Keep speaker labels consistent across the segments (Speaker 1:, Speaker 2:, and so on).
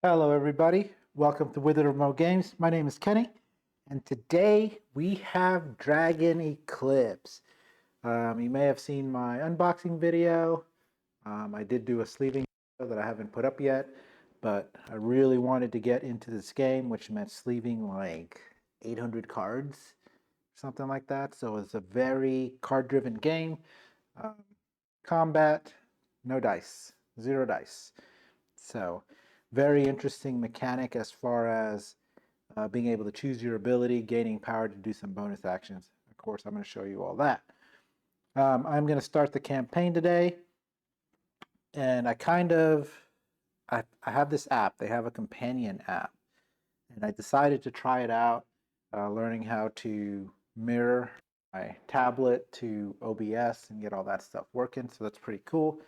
Speaker 1: Hello, everybody. Welcome to Withered Remote Games. My name is Kenny, and today we have Dragon Eclipse. You may have seen my unboxing video. I did do a sleeving video that I haven't put up yet, but I really wanted to get into this game, which meant sleeving like 800 cards, something like that. So it's a very card-driven game. Um, Combat, no dice, zero dice. So, very interesting mechanic as far as being able to choose your ability, gaining power to do some bonus actions. Of course, I'm going to show you all that. I'm going to start the campaign today, and I have this app. They have a companion app, and I decided to try it out, learning how to mirror my tablet to OBS and get all that stuff working. So that's pretty cool.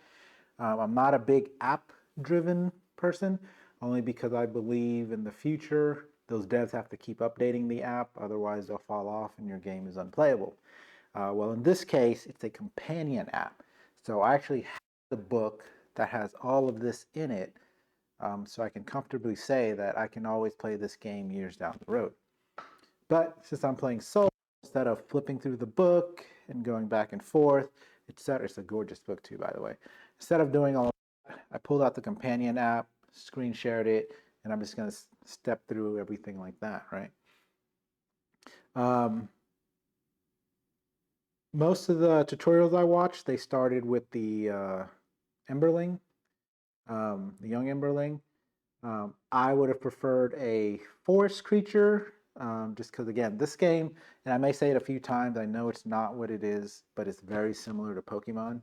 Speaker 1: I'm not a big app-driven person, only because I believe in the future those devs have to keep updating the app, otherwise they'll fall off and your game is unplayable. Well, in this case, it's a companion app. So I actually have the book that has all of this in it, so I can comfortably say that I can always play this game years down the road. But since I'm playing solo, instead of flipping through the book and going back and forth, etc., it's a gorgeous book too, by the way. Instead of doing all that, I pulled out the companion app, screen shared it, and I'm just going to step through everything like that, right? Most of the tutorials I watched, they started with the Emberling, the young Emberling. I would have preferred a forest creature, just because, again, this game, and I may say it a few times, I know it's not what it is, but it's very similar to Pokemon.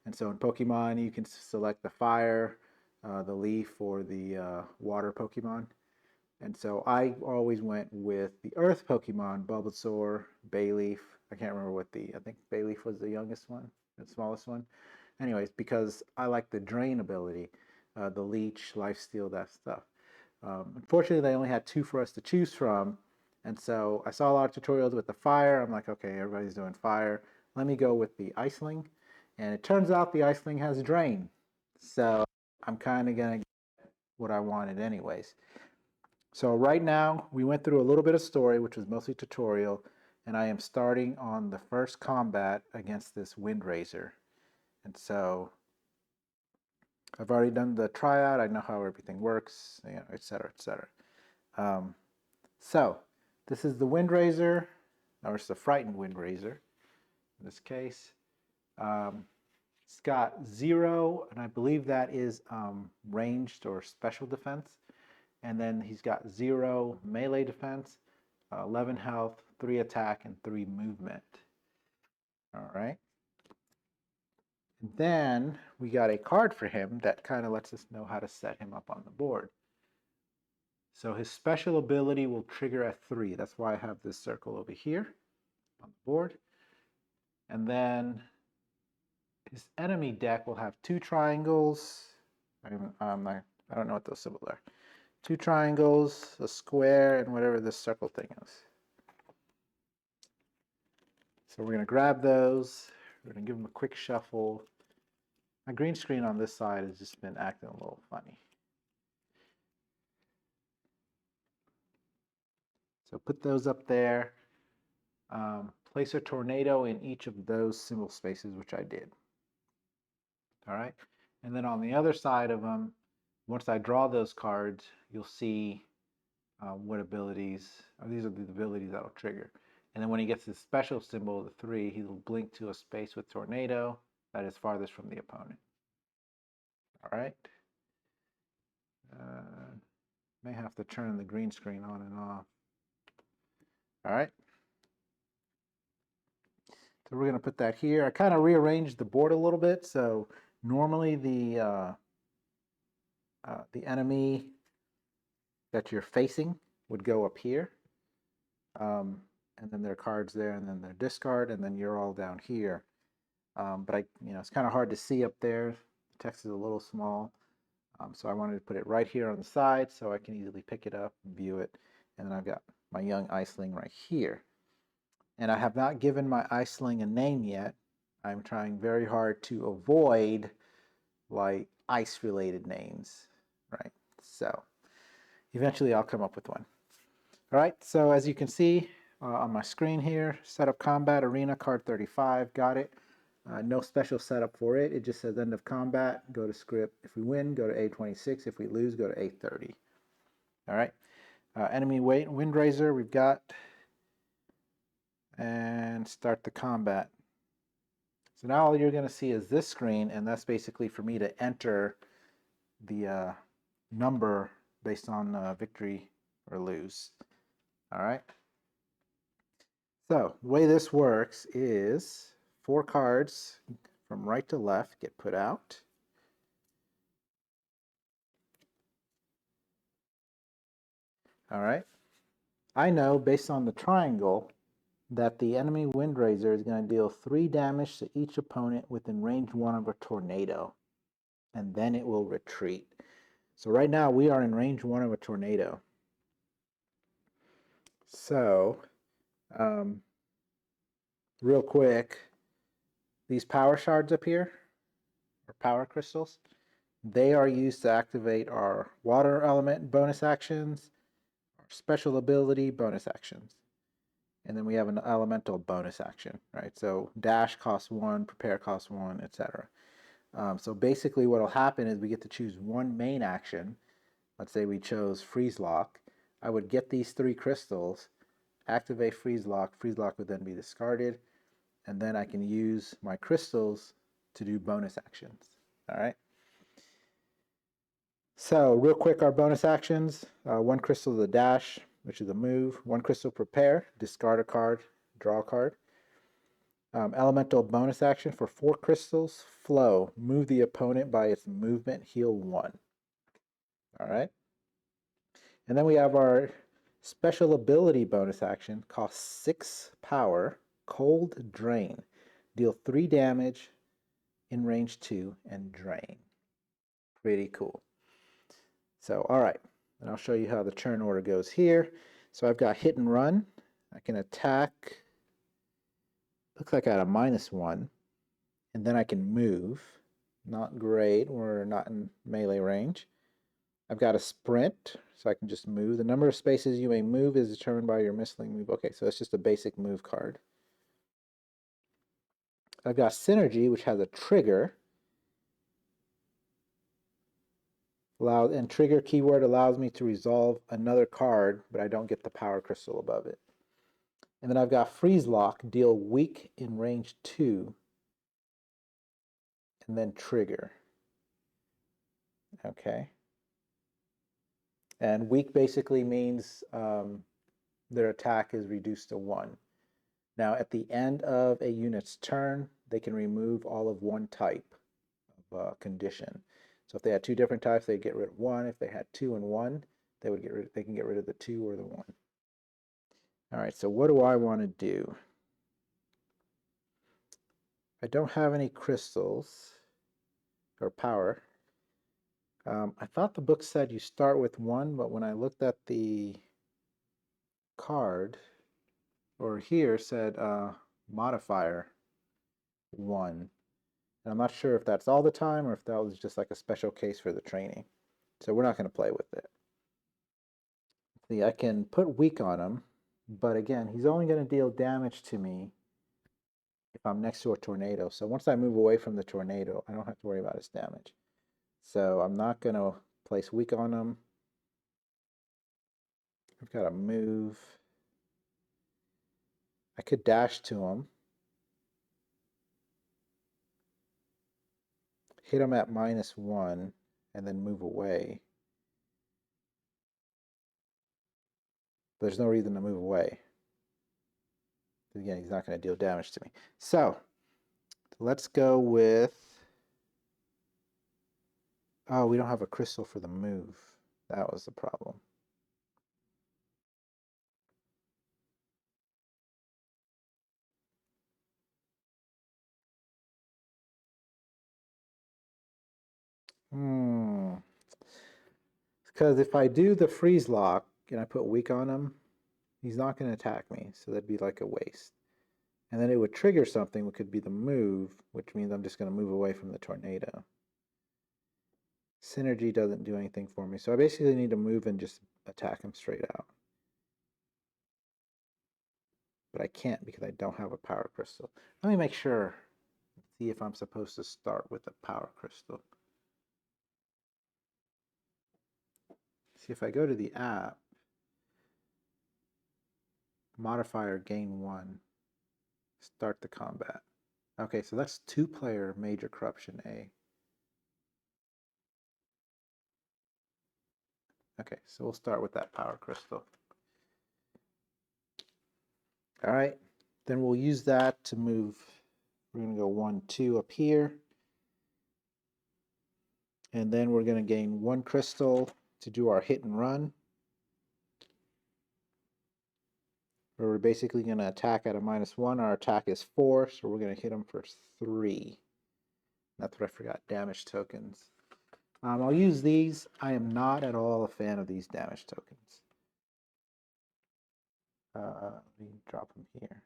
Speaker 1: And so in Pokemon, you can select the fire, the leaf, or the water Pokemon. And so I always went with the earth Pokemon, Bulbasaur, Bayleaf. I can't remember I think Bayleaf was the youngest one, the smallest one. Anyways, because I like the drain ability, the leech, lifesteal, that stuff. Unfortunately, they only had two for us to choose from. And so I saw a lot of tutorials with the fire. I'm like, okay, everybody's doing fire. Let me go with the Iceling. And it turns out the Iceling has drain. So I'm kind of going to get what I wanted anyways. So right now, we went through a little bit of story, which was mostly tutorial, and I am starting on the first combat against this Windraiser. And so I've already done the tryout. I know how everything works, et cetera, et cetera. So this is the Windraiser, or it's the Frightened Windraiser in this case. It's got 0, and I believe that is ranged or special defense. And then he's got 0 melee defense, 11 health, 3 attack, and 3 movement. All right. And then we got a card for him that kind of lets us know how to set him up on the board. So his special ability will trigger at 3. That's why I have this circle over here on the board. And then his enemy deck will have 2 triangles. I don't know what those symbols are. 2 triangles, a square, and whatever this circle thing is. So we're going to grab those. We're going to give them a quick shuffle. My green screen on this side has just been acting a little funny. So put those up there. Place a tornado in each of those symbol spaces, which I did. All right. And then on the other side of them, once I draw those cards, you'll see what abilities, these are the abilities that'll trigger. And then when he gets his special symbol, the 3, he'll blink to a space with tornado that is farthest from the opponent. All right. May have to turn the green screen on and off. All right. So we're going to put that here. I kind of rearranged the board a little bit. So normally the enemy that you're facing would go up here. And then their cards there, and then their discard, and then you're all down here. But it's kind of hard to see up there. The text is a little small. So I wanted to put it right here on the side so I can easily pick it up and view it. And then I've got my young Iceling right here. And I have not given my Iceling a name yet. I'm trying very hard to avoid like ice-related names, right? So Eventually I'll come up with one. All right, so as you can see on my screen here, setup combat arena card 35, got it. No special setup for it. It just says end of combat, go to script. If we win, go to A26. If we lose, go to A30. All right, enemy Windraiser we've got, and start the combat. So now all you're going to see is this screen, and that's basically for me to enter the number based on victory or lose. All right. So the way this works is 4 cards from right to left get put out. All right. I know based on the triangle that the enemy Windraiser is going to deal 3 damage to each opponent within range 1 of a tornado, and then it will retreat. So right now we are in range 1 of a tornado. So real quick, these power shards up here, or power crystals, they are used to activate our water element bonus actions, our special ability bonus actions. And then we have an elemental bonus action, right? So dash costs 1, prepare costs 1, etc. So basically what will happen is we get to choose one main action. Let's say we chose freeze lock. I would get these 3 crystals, activate freeze lock would then be discarded, and then I can use my crystals to do bonus actions. All right. So real quick, our bonus actions: 1 crystal the dash, which is a move; 1 crystal prepare, discard a card, draw a card. Elemental bonus action for 4 crystals, flow, move the opponent by its movement, heal 1. All right. And then we have our special ability bonus action, costs 6 power, cold drain, deal 3 damage in range 2 and drain. Pretty cool. So, all right, and I'll show you how the turn order goes here. So I've got hit and run. I can attack, looks like I had a -1, and then I can move. Not great, we're not in melee range. I've got a sprint, so I can just move. The number of spaces you may move is determined by your missing move. Okay, so it's just a basic move card. I've got synergy, which has a trigger. And trigger keyword allows me to resolve another card, but I don't get the power crystal above it. And then I've got freeze lock, deal weak in range 2, and then trigger. Okay. And weak basically means their attack is reduced to 1. Now, at the end of a unit's turn, they can remove all of one type of condition. So if they had 2 different types, they'd get rid of 1. If they had 2 and 1, they can get rid of the 2 or the 1. All right, so what do I want to do? I don't have any crystals or power. I thought the book said you start with 1, but when I looked at the card, or here said modifier 1. And I'm not sure if that's all the time or if that was just like a special case for the training. So we're not going to play with it. See, I can put weak on him, but again, he's only going to deal damage to me if I'm next to a tornado. So once I move away from the tornado, I don't have to worry about his damage. So I'm not going to place weak on him. I've got to move. I could dash to him. Hit him at -1 and then move away. There's no reason to move away. Again, he's not going to deal damage to me. So let's go with, oh, we don't have a crystal for the move. That was the problem. Because if I do the freeze lock and I put weak on him, he's not going to attack me. So that'd be like a waste. And then it would trigger something, which could be the move, which means I'm just going to move away from the tornado. Synergy doesn't do anything for me. So I basically need to move and just attack him straight out. But I can't because I don't have a power crystal. Let me make sure. See if I'm supposed to start with a power crystal. See if I go to the app, modifier gain 1, start the combat. Okay, so that's 2-player major corruption A. Okay, so we'll start with that power crystal. All right, then we'll use that to move. We're going to go 1, 2 up here. And then we're going to gain 1 crystal to do our hit and run. Where we're basically going to attack at a -1. Our attack is 4, so we're going to hit them for 3. That's what I forgot, damage tokens. I'll use these. I am not at all a fan of these damage tokens. Let me drop them here.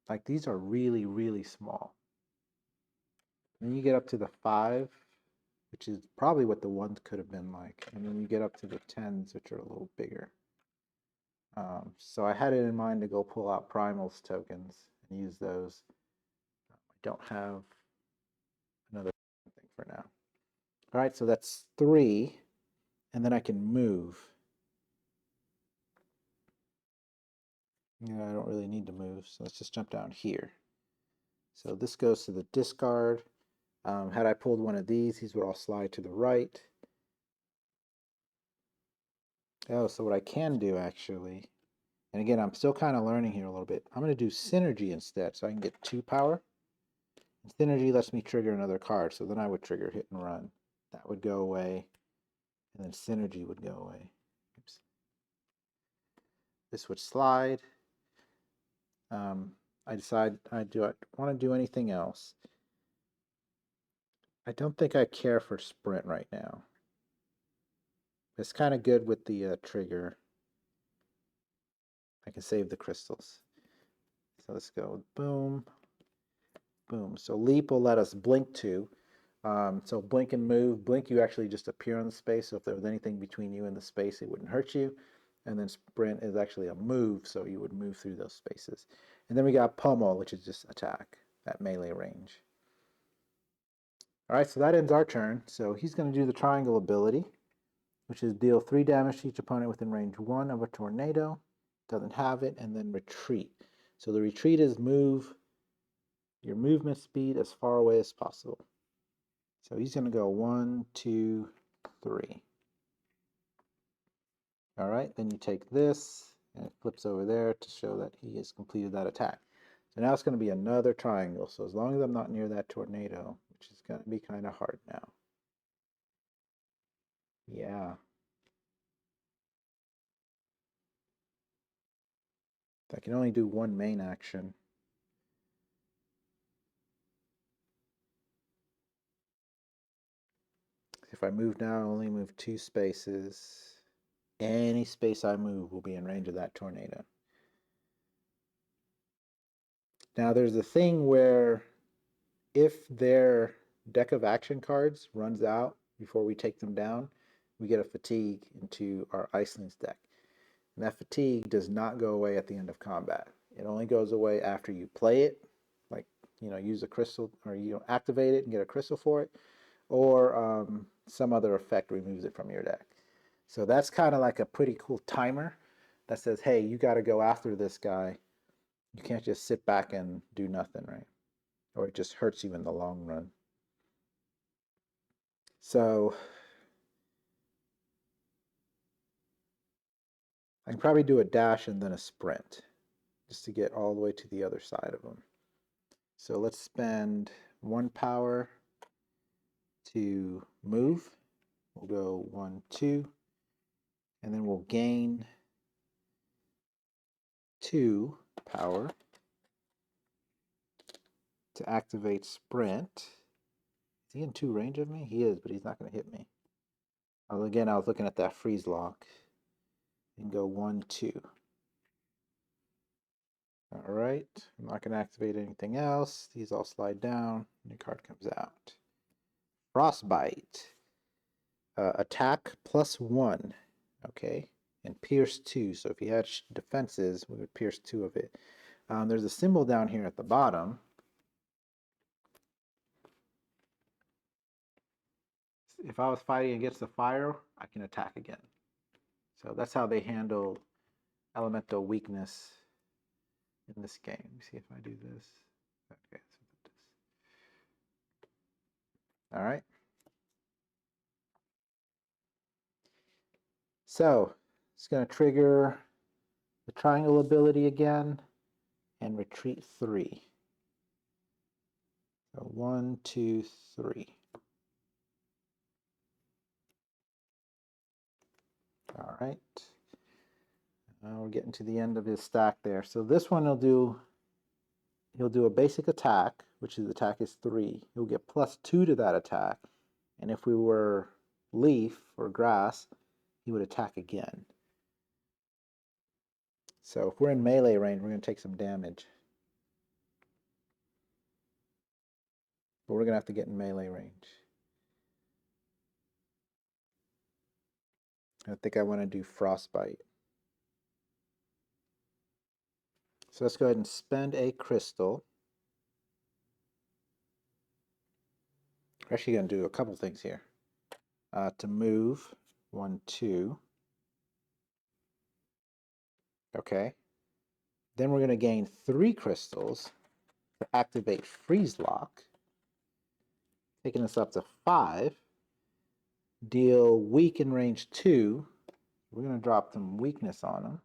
Speaker 1: Like, these are really, really small. Then you get up to the 5, which is probably what the 1s could have been like. And then you get up to the 10s, which are a little bigger. So I had it in mind to go pull out Primals tokens and use those. I don't have another thing for now. All right, so that's 3, and then I can move. I don't really need to move, so let's just jump down here. So this goes to the discard. Had I pulled one of these would all slide to the right. Oh, so what I can do actually, and again, I'm still kind of learning here a little bit. I'm going to do Synergy instead, so I can get 2 power. And Synergy lets me trigger another card, so then I would trigger Hit and Run. That would go away, and then Synergy would go away. Oops. This would slide. I decide I want to do anything else. I don't think I care for sprint right now. It's kind of good with the trigger. I can save the crystals. So let's go boom, boom. So leap will let us blink 2. So blink and move. Blink, you actually just appear on the space. So if there was anything between you and the space, it wouldn't hurt you. And then sprint is actually a move, so you would move through those spaces. And then we got pummel, which is just attack at melee range. All right, so that ends our turn. So he's going to do the triangle ability, which is deal 3 damage to each opponent within range 1 of a tornado. Doesn't have it, and then retreat. So the retreat is move your movement speed as far away as possible. So he's going to go 1, 2, 3. All right, then you take this, and it flips over there to show that he has completed that attack. So now it's going to be another triangle. So as long as I'm not near that tornado, which is going to be kind of hard now. Yeah. I can only do 1 main action. If I move now, I only move 2 spaces. Any space I move will be in range of that tornado. Now there's a thing where if their deck of action cards runs out before we take them down, we get a fatigue into our Iceling's deck. And that fatigue does not go away at the end of combat. It only goes away after you play it, like, use a crystal, or activate it and get a crystal for it, or some other effect removes it from your deck. So that's kind of like a pretty cool timer that says, hey, you got to go after this guy. You can't just sit back and do nothing, right? Or it just hurts you in the long run. So I can probably do a dash and then a sprint just to get all the way to the other side of them. So let's spend 1 power to move. We'll go 1, 2, and then we'll gain 2 power to activate sprint. Is he in 2 range of me? He is, but he's not going to hit me. Again, I was looking at that freeze lock. And go 1, 2. All right, I'm not going to activate anything else. These all slide down. New card comes out. Frostbite. Attack +1. Okay. And pierce 2. So if he had defenses, we would pierce 2 of it. There's a symbol down here at the bottom. If I was fighting against the fire, I can attack again. So that's how they handle elemental weakness in this game. Let me see if I do this. Okay, so all right. So it's going to trigger the triangle ability again and retreat 3. So 1, 2, 3. All right. We're getting to the end of his stack there. So this one he'll do a basic attack, which is attack is 3. He'll get +2 to that attack. And if we were leaf or grass, he would attack again. So if we're in melee range, we're going to take some damage. But we're going to have to get in melee range. I think I want to do Frostbite. So let's go ahead and spend a crystal. We're actually going to do a couple things here. To move, 1, 2. Okay. Then we're going to gain 3 crystals to activate Freeze Lock, taking us up to 5. Deal weak in range 2. We're going to drop some weakness on him.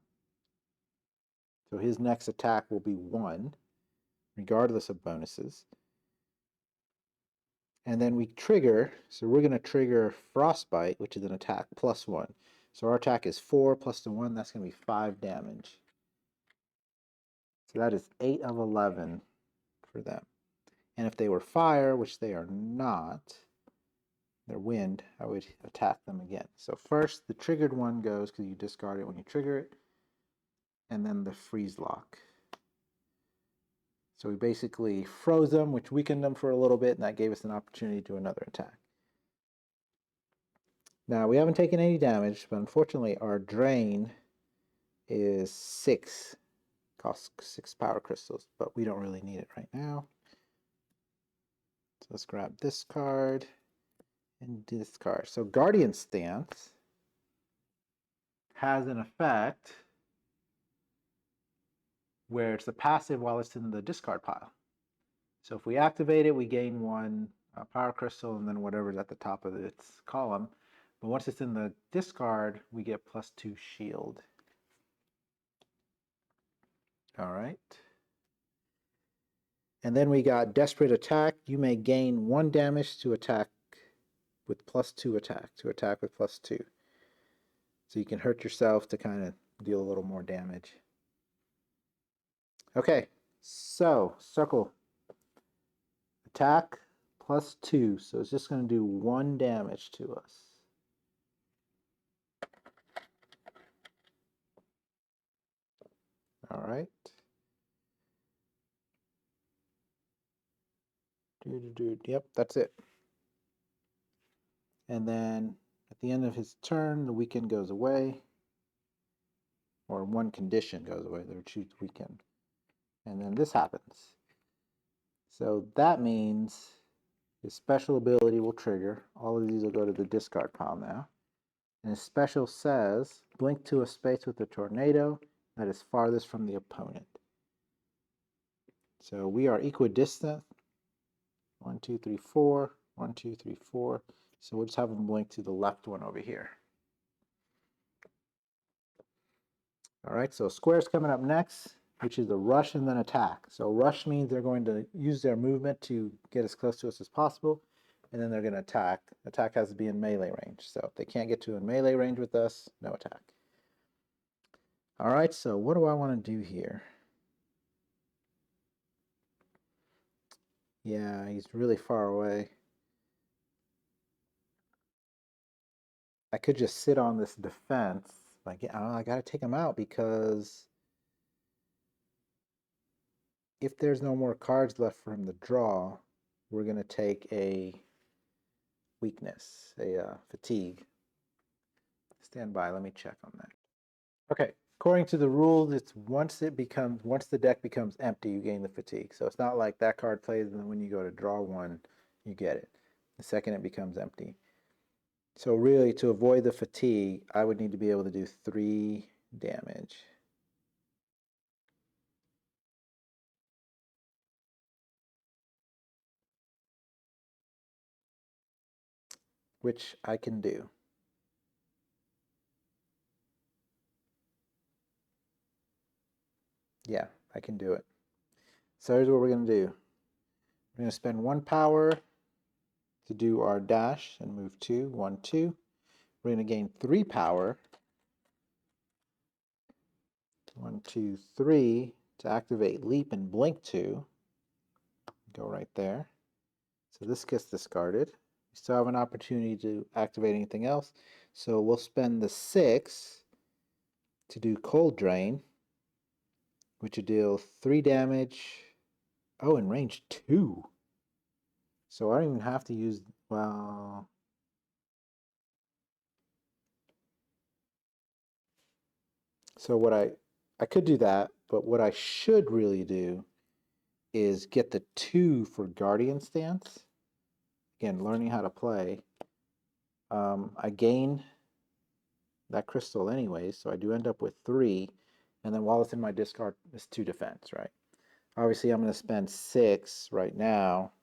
Speaker 1: So his next attack will be 1, regardless of bonuses. And then we trigger, so we're going to trigger Frostbite, which is an attack +1. So our attack is 4 plus the 1, that's going to be 5 damage. So that is 8 of 11 for them. And if they were fire, which they are not, they're wind, I would attack them again. So first, the triggered one goes, because you discard it when you trigger it, and then the freeze lock. So we basically froze them, which weakened them for a little bit, and that gave us an opportunity to do another attack. Now, we haven't taken any damage, but unfortunately our drain is 6. Costs 6 power crystals, but we don't really need it right now. So let's grab this card and this card. So Guardian Stance has an effect where it's a passive while it's in the discard pile. So if we activate it, we gain 1 power crystal and then whatever's at the top of its column. But once it's in the discard, we get +2 shield. All right. And then we got Desperate Attack. You may gain 1 damage to attack with +2 attack, to attack with +2. So you can hurt yourself to kind of deal a little more damage. Okay, so circle. Attack +2. So it's just going to do 1 damage to us. All right. Yep, that's it. And then at the end of his turn, the weekend goes away. Or 1 condition goes away. They choose weekend. And then this happens. So that means his special ability will trigger. All of these will go to the discard pile now. And his special says, blink to a space with a tornado that is farthest from the opponent. So we are equidistant. 1, 2, 3, 4. 1, 2, 3, 4. So we'll just have him blink to the left one over here. All right, so square's coming up next, which is a rush and then attack. So rush means they're going to use their movement to get as close to us as possible, and then they're going to attack. Attack has to be in melee range. So if they can't get to a melee range with us, no attack. All right, so what do I want to do here? Yeah, he's really far away. I could just sit on this defense. Like, I got to take him out because if there's no more cards left for him to draw, we're going to take a weakness, a fatigue. Stand by, let me check on that. Okay, according to the rules, it's once the deck becomes empty, you gain the fatigue. So it's not like that card plays and then when you go to draw one, you get it. The second it becomes empty. So really, to avoid the fatigue, I would need to be able to do 3 damage. Which I can do. Yeah, I can do it. So here's what we're going to do. We're going to spend 1 power to do our dash and move 2, 1, 2. We're going to gain 3 power. 1, 2, 3 to activate leap and blink 2. Go right there. So this gets discarded. We still have an opportunity to activate anything else. So we'll spend the 6 to do cold drain, which will deal 3 damage. Oh, in range 2. So I don't even have to use, well, so what I could do that, but what I should really do is get the 2 for Guardian Stance. Again, learning how to play. I gain that crystal anyways, so I do end up with 3. And then while it's in my discard, it's 2 defense, right? Obviously, I'm going to spend 6 right now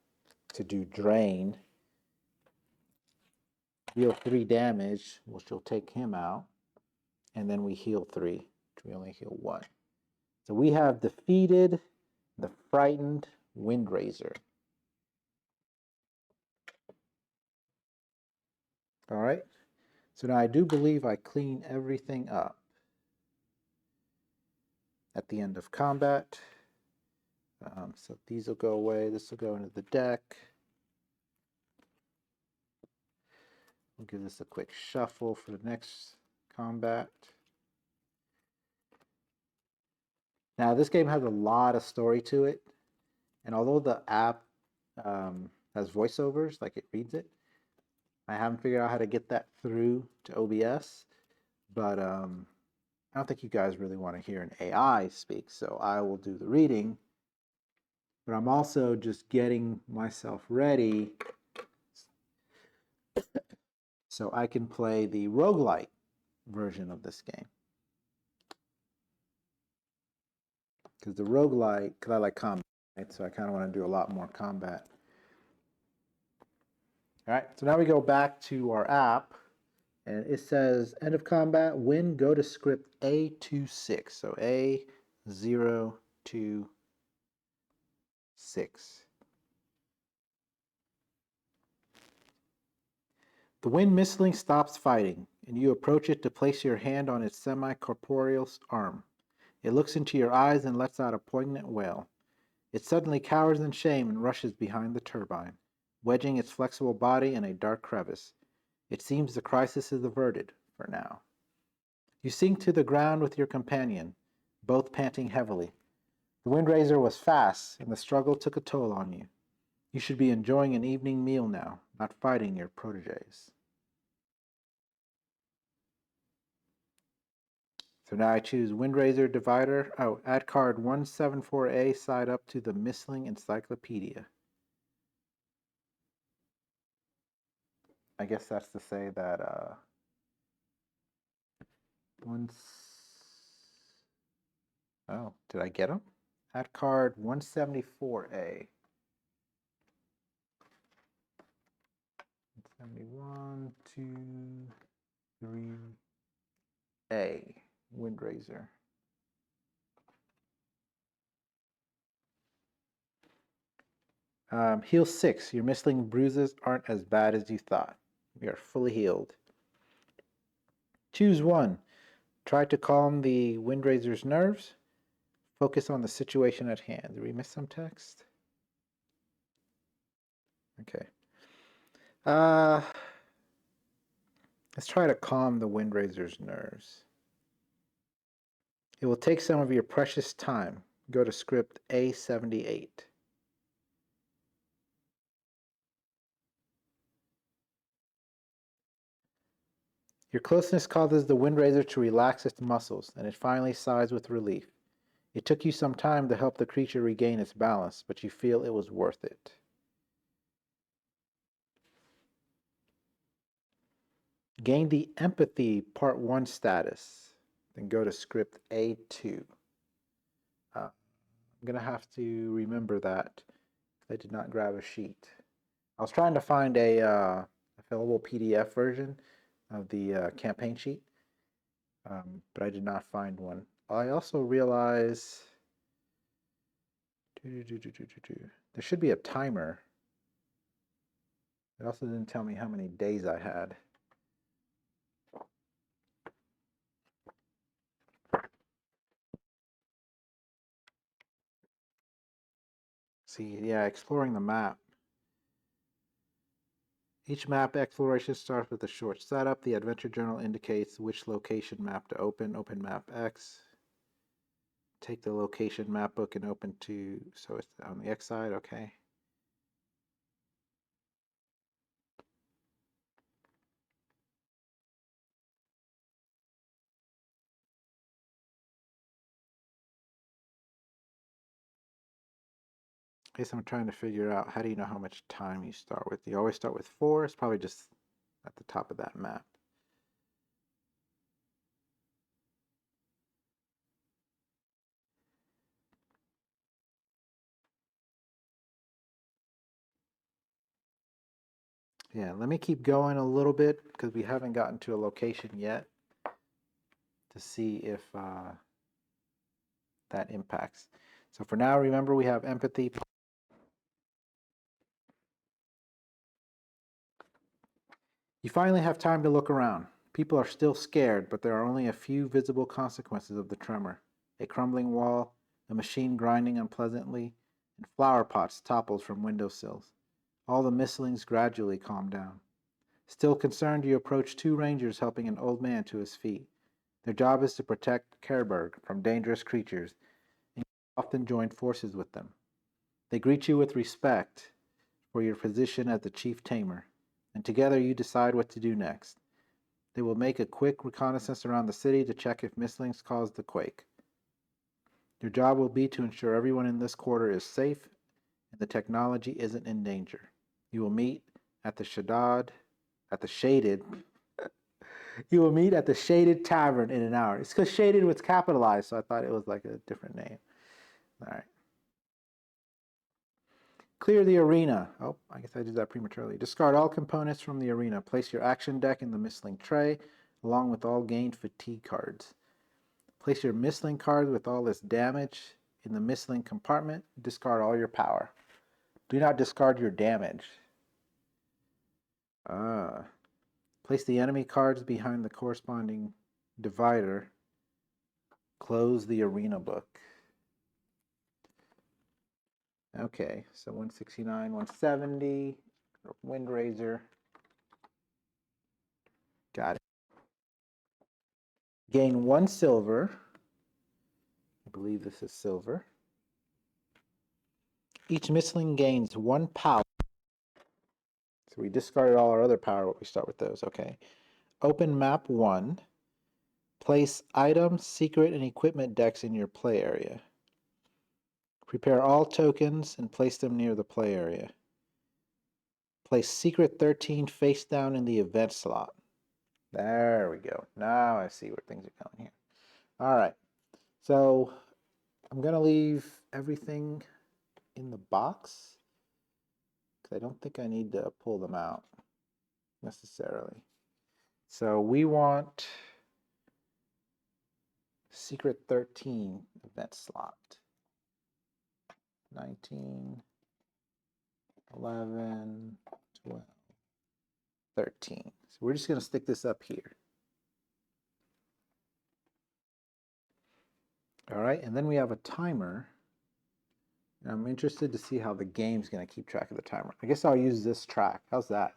Speaker 1: to do drain. Deal 3 damage, which will take him out. And then we heal 3, which we only heal 1. So we have defeated the frightened Windraiser. All right. So now I do believe I clean everything up at the end of combat. So these will go away. This will go into the deck. We'll give this a quick shuffle for the next combat. Now this game has a lot of story to it. And although the app has voiceovers, like it reads it, I haven't figured out how to get that through to OBS. But I don't think you guys really want to hear an AI speak, so I will do the reading. But I'm also just getting myself ready so I can play the roguelite version of this game. Because the roguelite, because I like combat, right? So I kind of want to do a lot more combat. All right, so now we go back to our app, and it says end of combat, win, go to script A26. So A026. The wind mistling stops fighting, and you approach it to place your hand on its semi-corporeal arm. It looks into your eyes and lets out a poignant wail. It suddenly cowers in shame and rushes behind the turbine, wedging its flexible body in a dark crevice. It seems the crisis is averted, for now. You sink to the ground with your companion, both panting heavily. The Windraiser was fast, and the struggle took a toll on you. You should be enjoying an evening meal now, not fighting your protégés. So now I choose Windraiser Divider. Oh, add card 174A side up to the Mistling Encyclopedia. I guess that's to say that oh, did I get him? Add card 174A. 171, 2, 3A. Windraiser. Heal 6. Your mistling bruises aren't as bad as you thought. We are fully healed. Choose 1. Try to calm the Windraiser's nerves. Focus on the situation at hand. Did we miss some text? Okay. Let's try to calm the Windraiser's nerves. It will take some of your precious time. Go to script A78. Your closeness causes the Windraiser to relax its muscles, and it finally sighs with relief. It took you some time to help the creature regain its balance, but you feel it was worth it. Gain the Empathy Part 1 status. Then go to script A2. I'm going to have to remember that. I did not grab a sheet. I was trying to find a available PDF version of the campaign sheet, but I did not find one. I also realize there should be a timer. It also didn't tell me how many days I had. See, yeah, exploring the map. Each map exploration starts with a short setup. The adventure journal indicates which location map to open. Open map X. Take the location map book and open to, so it's on the X side, okay. I guess I'm trying to figure out, how do you know how much time you start with? You always start with 4. It's probably just at the top of that map. Yeah, let me keep going a little bit because we haven't gotten to a location yet to see if that impacts. So for now, remember we have empathy. You finally have time to look around. People are still scared, but there are only a few visible consequences of the tremor. A crumbling wall, a machine grinding unpleasantly, and flower pots toppled from windowsills. All the mistlings gradually calm down. Still concerned, you approach 2 rangers helping an old man to his feet. Their job is to protect Kerberg from dangerous creatures, and you often join forces with them. They greet you with respect for your position as the chief tamer, and together you decide what to do next. They will make a quick reconnaissance around the city to check if mistlings caused the quake. Your job will be to ensure everyone in this quarter is safe and the technology isn't in danger. You will meet at the shaded you will meet at the Shaded Tavern in an hour. It's because Shaded was capitalized, so I thought it was like a different name. All right. Clear the arena. Oh, I guess I did that prematurely. Discard all components from the arena. Place your action deck in the Mistling tray, along with all gained fatigue cards. Place your Mistling card with all its damage in the Mistling compartment. Discard all your power. Do not discard your damage. Place the enemy cards behind the corresponding divider. Close the arena book. Okay, so 169, 170, Windraiser. Got it. Gain 1 silver. I believe this is silver. Each Mistling gains 1 power. So we discarded all our other power, but we start with those, okay. Open map 1. Place item, secret, and equipment decks in your play area. Prepare all tokens and place them near the play area. Place Secret 13 face down in the event slot. There we go. Now I see where things are going here. All right. So I'm going to leave everything in the box because I don't think I need to pull them out necessarily. So we want Secret 13 event slot. 19, 11, 12, 13. So we're just going to stick this up here. All right, and then we have a timer. And I'm interested to see how the game's going to keep track of the timer. I guess I'll use this track. How's that?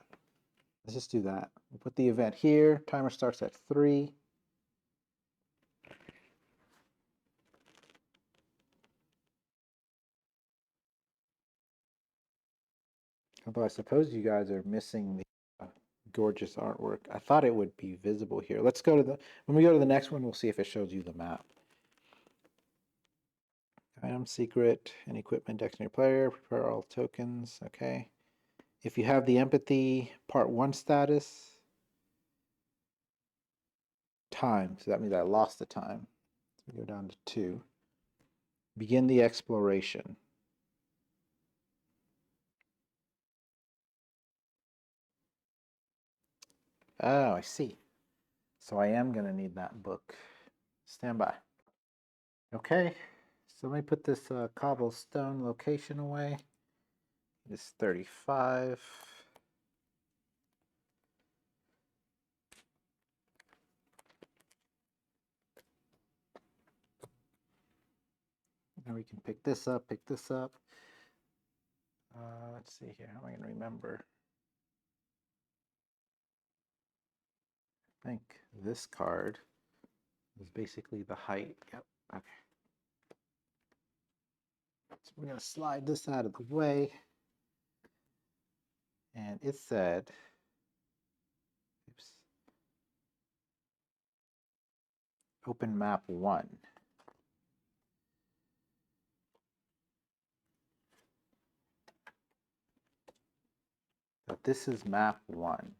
Speaker 1: Let's just do that. We'll put the event here. Timer starts at 3. Although I suppose you guys are missing the Gorgeous artwork. I thought it would be visible here. Let's go to when we go to the next one, we'll see if it shows you the map. Item secret and equipment deck in your player. Prepare all tokens. Okay. If you have the empathy part 1 status, time. So that means I lost the time. So we go down to 2. Begin the exploration. Oh, I see. So I am going to need that book. Stand by. Okay. So let me put this cobblestone location away. It's 35. Now we can pick this up, pick this up. Let's see here. How am I going to remember? I think this card is basically the height. Yep. Okay. So we're going to slide this out of the way. And it said, oops, open map 1. But this is map 1.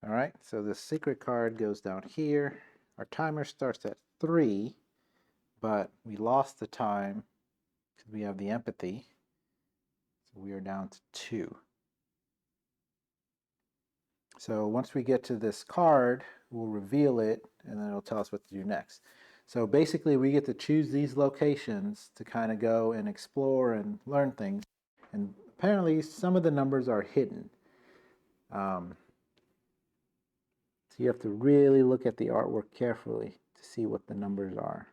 Speaker 1: All right, so the secret card goes down here. Our timer starts at 3, but we lost the time because we have the empathy. So we are down to 2. So once we get to this card, we'll reveal it, and then it'll tell us what to do next. So basically, we get to choose these locations to kind of go and explore and learn things. And apparently, some of the numbers are hidden. So you have to really look at the artwork carefully to see what the numbers are.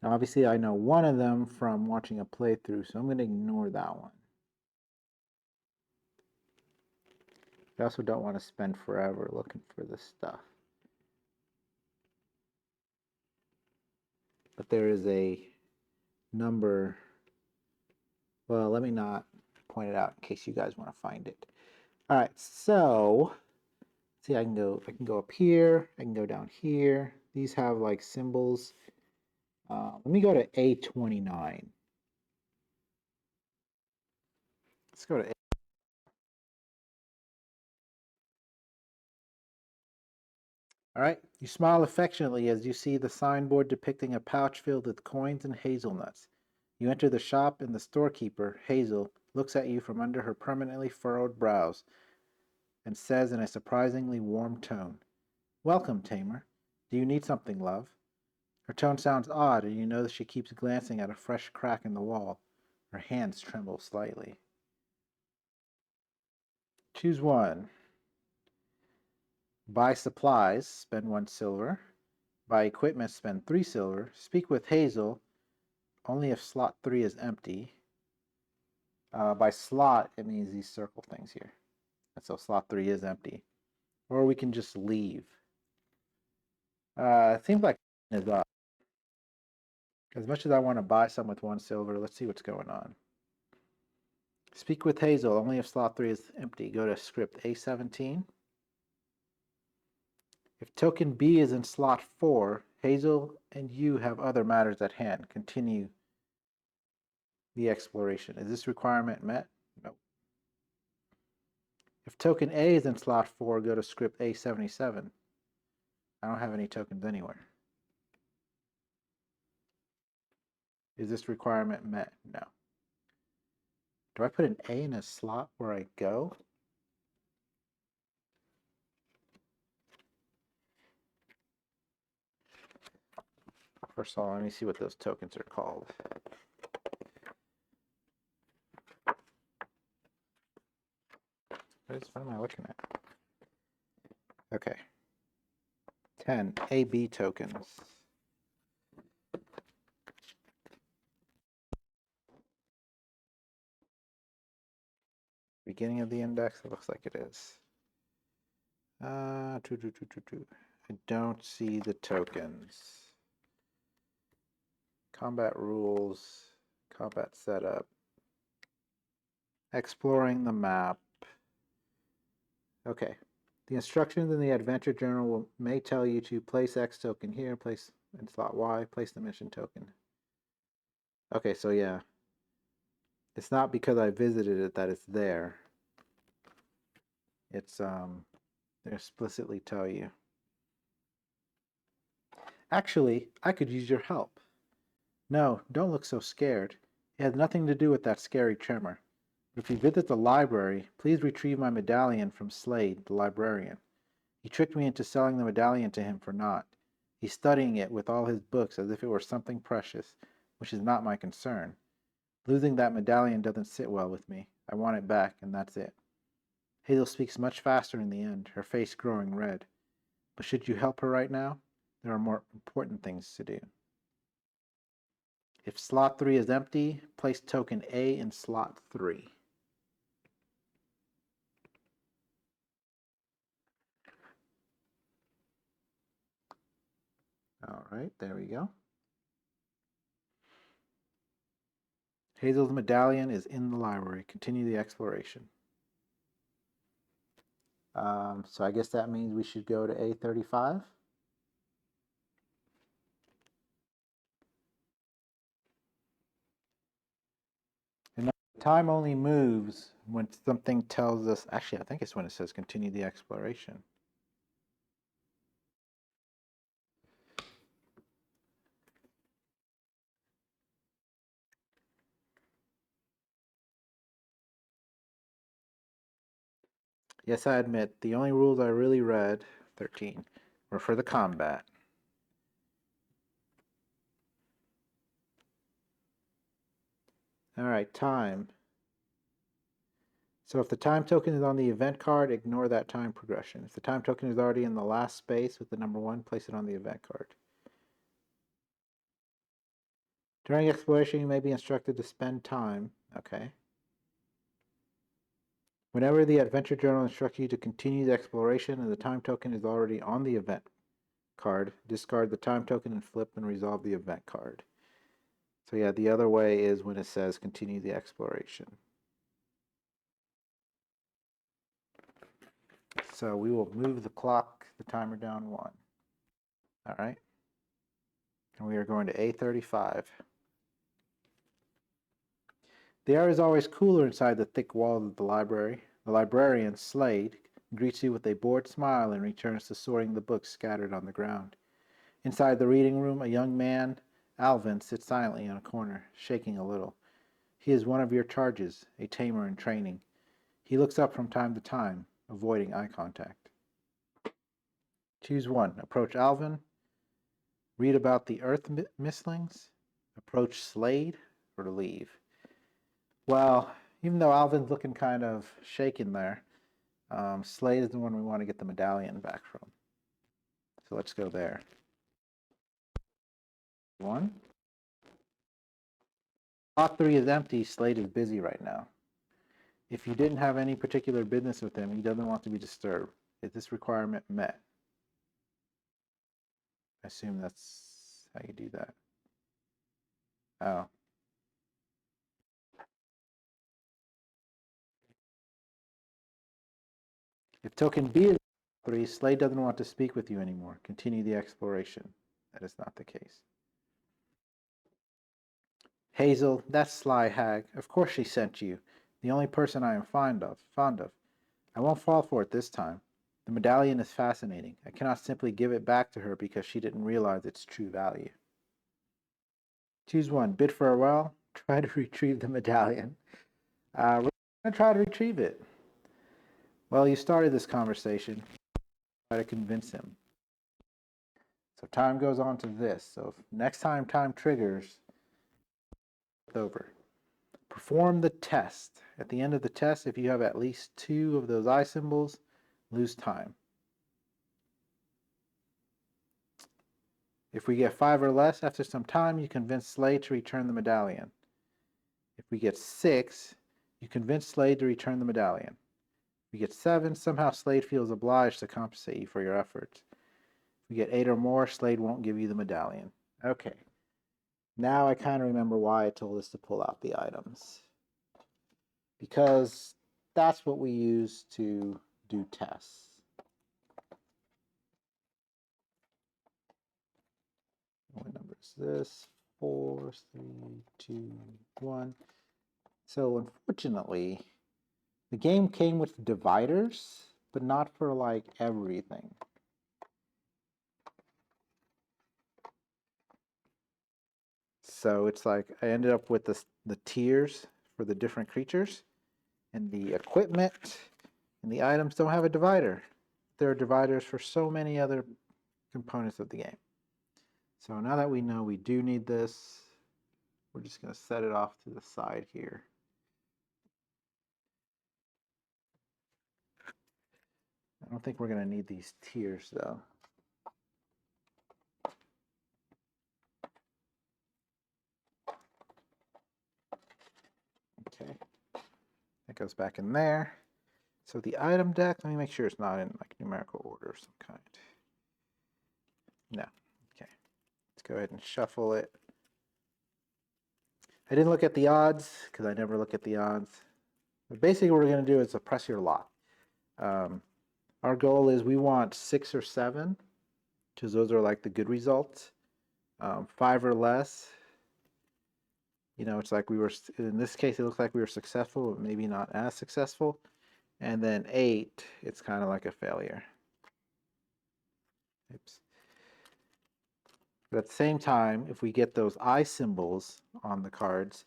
Speaker 1: Now, obviously, I know one of them from watching a playthrough, so I'm going to ignore that one. I also don't want to spend forever looking for this stuff. But there is a number. Well, let me not point it out in case you guys want to find it. All right, so see, I can go up here, I can go down here. These have like symbols. Let me go to A29. Let's go to A. All right, you smile affectionately as you see the signboard depicting a pouch filled with coins and hazelnuts. You enter the shop and the storekeeper, Hazel, looks at you from under her permanently furrowed brows and says in a surprisingly warm tone, "Welcome, Tamer. Do you need something, love?" Her tone sounds odd, and you notice she keeps glancing at a fresh crack in the wall. Her hands tremble slightly. Choose one. Buy supplies, spend 1 silver. Buy equipment, spend 3 silver. Speak with Hazel, only if slot 3 is empty. By slot, it means these circle things here. And so slot 3 is empty. Or we can just leave. It seems like is up. As much as I want to buy some with 1 silver, let's see what's going on. Speak with Hazel, only if slot 3 is empty. Go to script A17. If token B is in slot 4, Hazel and you have other matters at hand. Continue the exploration. Is this requirement met? No. If token A is in slot 4, go to script A77. I don't have any tokens anywhere. Is this requirement met? No. Do I put an A in a slot where I go? First of all, let me see what those tokens are called. What am I looking at? Okay. 10 AB tokens. Beginning of the index, it looks like it is. I don't see the tokens. Combat rules, combat setup. Exploring the map. Okay. The instructions in the adventure journal may tell you to place X token here, place in slot Y, place the mission token. Okay, so yeah. It's not because I visited it that it's there. It's they explicitly tell you. Actually, I could use your help. No, don't look so scared. It has nothing to do with that scary tremor. If you visit the library, please retrieve my medallion from Slade, the librarian. He tricked me into selling the medallion to him for naught. He's studying it with all his books as if it were something precious, which is not my concern. Losing that medallion doesn't sit well with me. I want it back, and that's it. Hazel speaks much faster in the end, her face growing red. But should you help her right now? There are more important things to do. If slot 3 is empty, place token A in slot 3. All right, there we go. Hazel's medallion is in the library. Continue the exploration. So I guess that means we should go to A35. And time only moves when something tells us, actually I think it's when it says continue the exploration. Yes, I admit, the only rules I really read, 13, were for the combat. All right, time. So if the time token is on the event card, ignore that time progression. If the time token is already in the last space with the number 1, place it on the event card. During exploration, you may be instructed to spend time. Okay. Whenever the adventure journal instructs you to continue the exploration and the time token is already on the event card, discard the time token and flip and resolve the event card. So yeah, the other way is when it says continue the exploration. So we will move the clock, the timer down 1. All right. And we are going to A35. The air is always cooler inside the thick walls of the library. The librarian, Slade, greets you with a bored smile and returns to sorting the books scattered on the ground. Inside the reading room, a young man, Alvin, sits silently in a corner, shaking a little. He is one of your charges, a tamer in training. He looks up from time to time, avoiding eye contact. Choose one. Approach Alvin. Read about the earth mistlings. Approach Slade, or to leave. Well, even though Alvin's looking kind of shaken there, Slade is the one we want to get the medallion back from. So let's go there. 1. Slot 3 is empty. Slade is busy right now. If you didn't have any particular business with him, he doesn't want to be disturbed. Is this requirement met? I assume that's how you do that. Oh. If token B is 3, Slade doesn't want to speak with you anymore. Continue the exploration. That is not the case. Hazel, that sly hag. Of course she sent you. The only person I am fond of. I won't fall for it this time. The medallion is fascinating. I cannot simply give it back to her because she didn't realize its true value. Choose one. Bid farewell. Try to retrieve the medallion. We're going to try to retrieve it. Well, you started this conversation. Try to convince him. So time goes on to this. So if next time time triggers, it's over. Perform the test. At the end of the test, if you have at least 2 of those eye symbols, lose time. If we get 5 or less, after some time, you convince Slade to return the medallion. If we get 6, you convince Slade to return the medallion. If we get 7, somehow Slade feels obliged to compensate you for your efforts. If we get 8 or more, Slade won't give you the medallion. Okay. Now I kind of remember why I told us to pull out the items. because that's what we use to do tests. What number is this? 4, 3, 2, 1. So unfortunately, the game came with dividers, but not for like everything. So it's like I ended up with the tiers for the different creatures, and the equipment and the items don't have a divider. There are dividers for so many other components of the game. So now that we know we do need this, we're just going to set it off to the side here. I don't think we're going to need these tiers though. Okay, that goes back in there. So the item deck, let me make sure it's not in like numerical order of some kind. No. Okay, let's go ahead and shuffle it. I didn't look at the odds because I never look at the odds. But basically what we're going to do is press your luck. Our goal is we want 6 or 7 because those are like the good results. 5 or less, you know, it's like we were, in this case it looks like we were successful, but maybe not as successful. And then 8, it's kind of like a failure. Oops. But at the same time, if we get those eye symbols on the cards,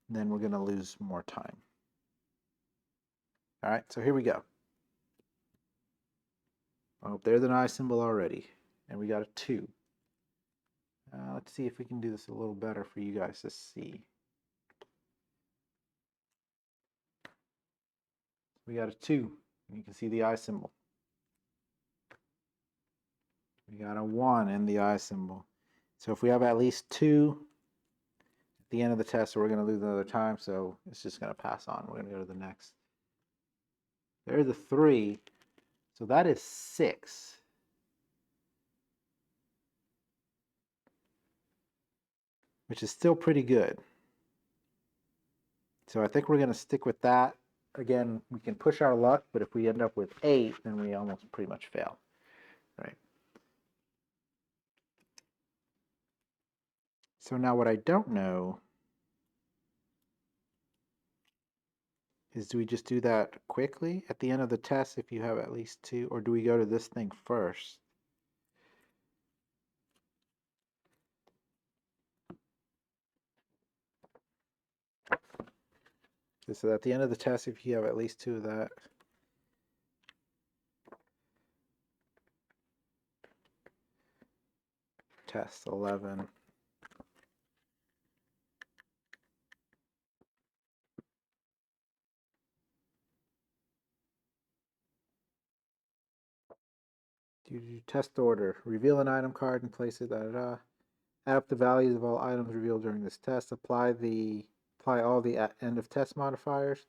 Speaker 1: then we're going to lose more time. All right, so here we go. Oh, there's an eye symbol already, and we got a 2. Let's see if we can do this a little better for you guys to see. We got a 2, and you can see the eye symbol. We got a 1 in the eye symbol. So if we have at least 2 at the end of the test, we're going to lose another time, so it's just going to pass on. We're going to go to the next. There's a 3, so that is 6. Which is still pretty good. So I think we're going to stick with that. Again, we can push our luck, but if we end up with 8, then we almost pretty much fail. Right. So now what I don't know is, do we just do that quickly at the end of the test if you have at least 2, or do we go to this thing first? So at the end of the test, if you have at least 2 of that, test 11. Do test order. Reveal an item card and place it. Add up the values of all items revealed during this test. Apply all the end of test modifiers.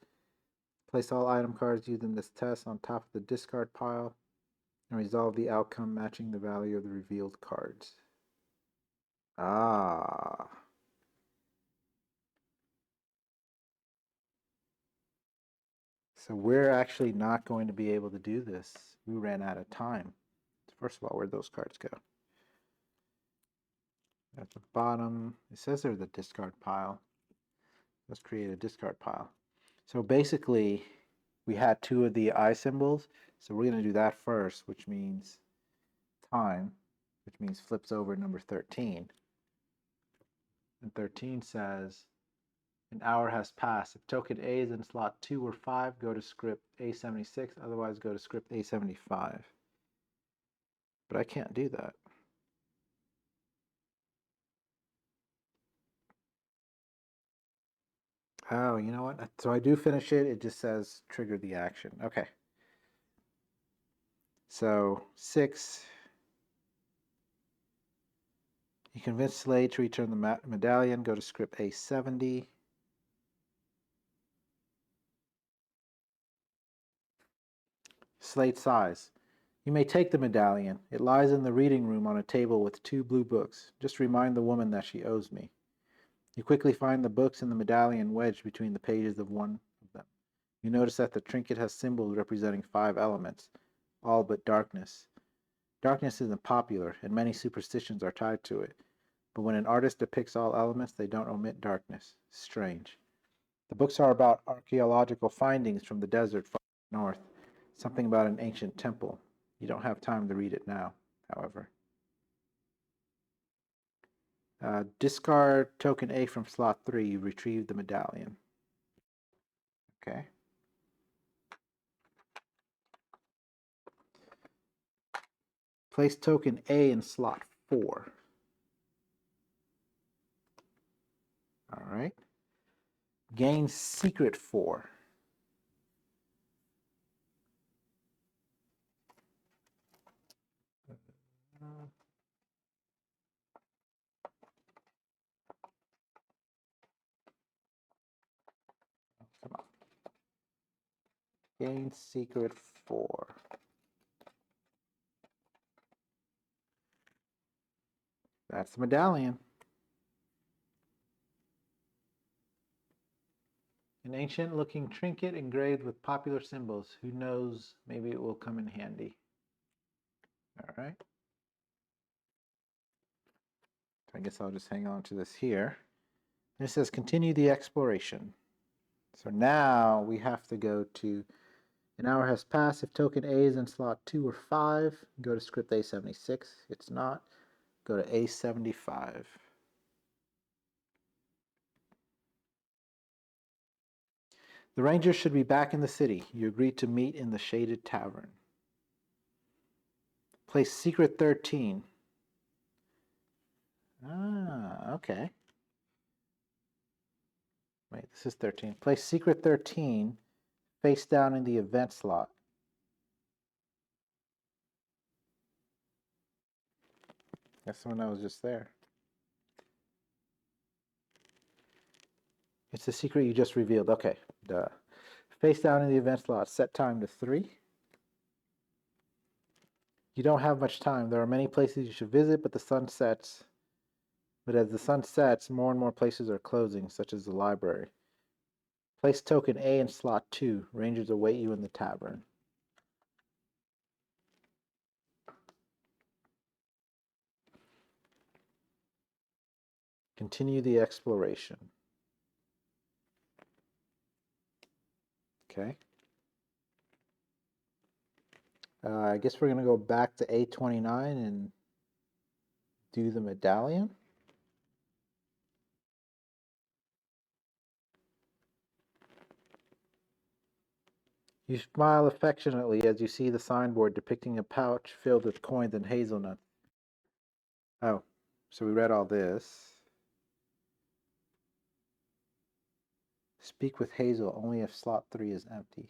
Speaker 1: Place all item cards used in this test on top of the discard pile, and resolve the outcome matching the value of the revealed cards. Ah. So we're actually not going to be able to do this. We ran out of time. First of all, where'd those cards go? At the bottom, it says they're the discard pile. Let's create a discard pile. So basically, we had 2 of the eye symbols. So we're going to do that first, which means time, which means flips over number 13. And 13 says, an hour has passed. If token A is in slot 2 or 5, go to script A76. Otherwise, go to script A75. But I can't do that. Oh, you know what? So I do finish it. It just says trigger the action. Okay. So 6. You convince Slade to return the medallion. Go to script A70. Slate sighs. You may take the medallion. It lies in the reading room on a table with 2 blue books. Just remind the woman that she owes me. You quickly find the books and the medallion wedged between the pages of one of them. You notice that the trinket has symbols representing 5 elements, all but darkness. Darkness isn't popular, and many superstitions are tied to it. But when an artist depicts all elements, they don't omit darkness. Strange. The books are about archaeological findings from the desert far north, something about an ancient temple. You don't have time to read it now, however. Discard token A from slot 3. You retrieve the medallion. Okay. Place token A in slot 4. All right. Gain secret 4. Come on. Gain secret 4. That's the medallion. An ancient looking trinket engraved with popular symbols. Who knows, maybe it will come in handy. All right. I guess I'll just hang on to this here. It says continue the exploration. So now we have to go to an hour has passed. If token A is in slot 2 or 5, go to script A76. It's not. Go to A75. The Rangers should be back in the city. You agreed to meet in the shaded tavern. Place secret 13. Ah, okay. Wait, this is 13. Place secret 13 face down in the event slot. That's the one that was just there. It's the secret you just revealed. Okay, duh. Face down in the event slot. Set time to 3. You don't have much time. There are many places you should visit, but the sun sets. But as the sun sets, more and more places are closing, such as the library. Place token A in slot 2. Rangers await you in the tavern. Continue the exploration. Okay. I guess we're going to go back to A29 and do the medallion. You smile affectionately as you see the signboard depicting a pouch filled with coins and hazelnuts. Oh, so we read all this. Speak with Hazel only if slot 3 is empty.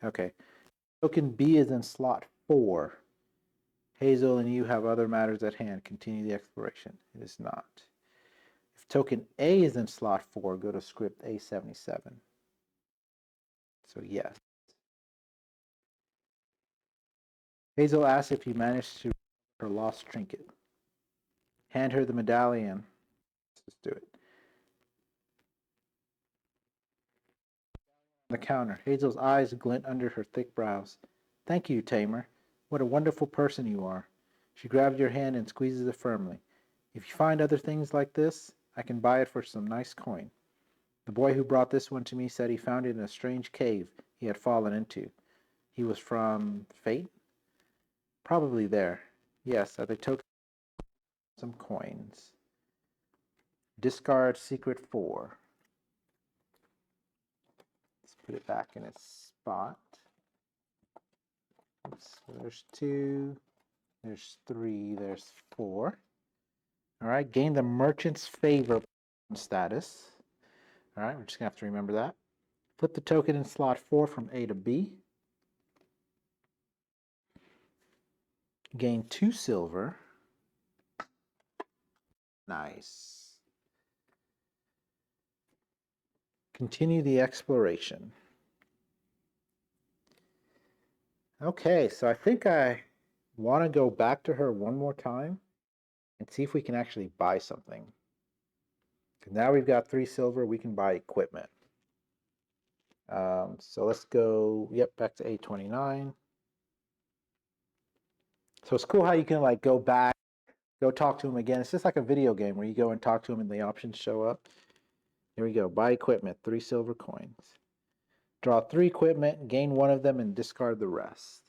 Speaker 1: Okay. Token B is in slot 4. Hazel and you have other matters at hand. Continue the exploration. It is not. If token A is in slot 4, go to script A77. So yes. Hazel asks if you managed to her lost trinket. Hand her the medallion. Let's just do it. On the counter, Hazel's eyes glint under her thick brows. Thank you, Tamer. What a wonderful person you are. She grabs your hand and squeezes it firmly. If you find other things like this, I can buy it for some nice coin. The boy who brought this one to me said he found it in a strange cave he had fallen into. He was from Fate? Probably there. Yes, they took some coins. Discard secret 4. Let's put it back in its spot. Oops, so there's 2, there's 3, there's 4. All right, gain the merchant's favor status. All right, we're just going to have to remember that. Flip the token in slot 4 from A to B. Gain 2 silver. Nice. Continue the exploration. Okay, so I think I want to go back to her one more time and see if we can actually buy something. Now we've got 3 silver, we can buy equipment. So let's go, yep, back to A29. So it's cool how you can like go back, go talk to him again. It's just like a video game where you go and talk to him and the options show up. Here we go, buy equipment, 3 silver coins. Draw 3 equipment, gain 1 of them, and discard the rest.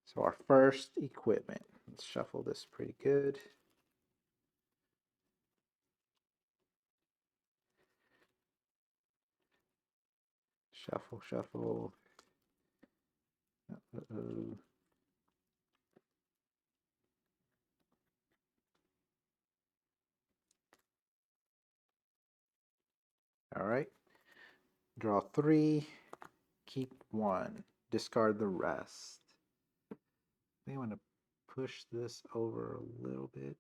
Speaker 1: So our first equipment, let's shuffle this pretty good. Shuffle, shuffle. Uh-oh. All right. Draw 3, keep 1, discard the rest. I think I want to push this over a little bit.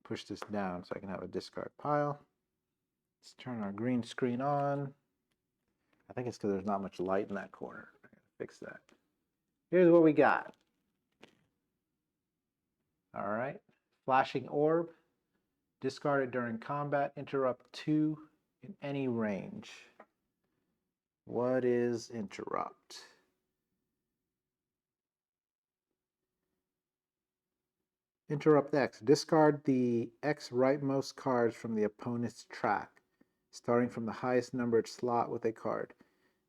Speaker 1: Push this down so I can have a discard pile. Let's turn our green screen on. I think it's because there's not much light in that corner. I gotta fix that. Here's what we got. All right. Flashing orb. Discarded during combat. Interrupt 2 in any range. What is interrupt? Interrupt X. Discard the X rightmost cards from the opponent's track, starting from the highest numbered slot with a card.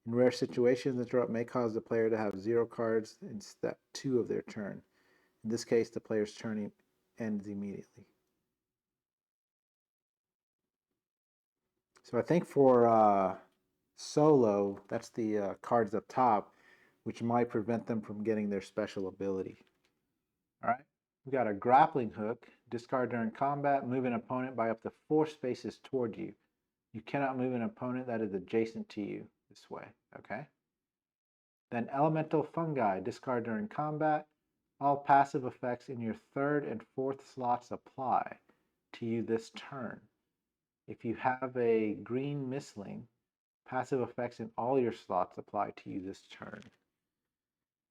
Speaker 1: In rare situations, interrupt may cause the player to have 0 cards in step 2 of their turn. In this case, the player's turn ends immediately. So I think for solo, that's the cards up top, which might prevent them from getting their special ability. All right, we got a grappling hook. Discard during combat, move an opponent by up to 4 spaces toward you. You cannot move an opponent that is adjacent to you this way, okay? Then elemental fungi, discard during combat. All passive effects in your 3rd and 4th slots apply to you this turn. If you have a green misling, passive effects in all your slots apply to you this turn.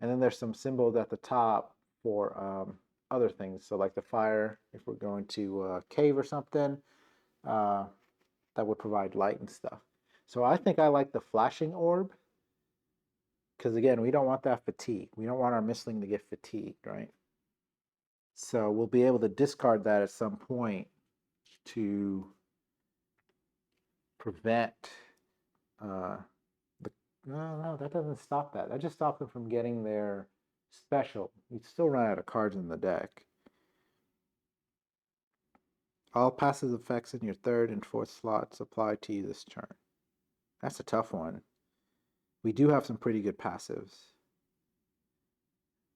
Speaker 1: And then there's some symbols at the top for other things. So like the fire, if we're going to a cave or something, that would provide light and stuff. So I think I like the flashing orb, because again, we don't want that fatigue. We don't want our misling to get fatigued, right? So we'll be able to discard that at some point to prevent no, that doesn't stop that. That just stops them from getting their special. We'd still run out of cards in the deck. All passive effects in your 3rd and 4th slots apply to you this turn. That's a tough one. We do have some pretty good passives.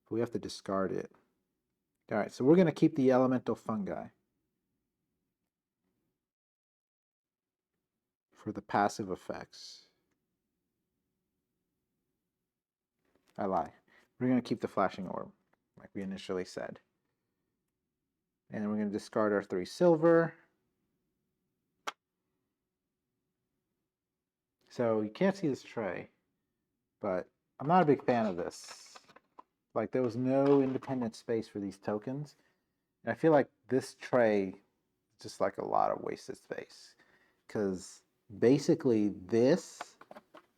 Speaker 1: But we have to discard it. All right, so we're going to keep the elemental fungi for the passive effects. I lie. We're going to keep the flashing orb, like we initially said. And then we're going to discard our 3 silver. So you can't see this tray, but I'm not a big fan of this. Like there was no independent space for these tokens. And I feel like this tray is just like a lot of wasted space. Because basically this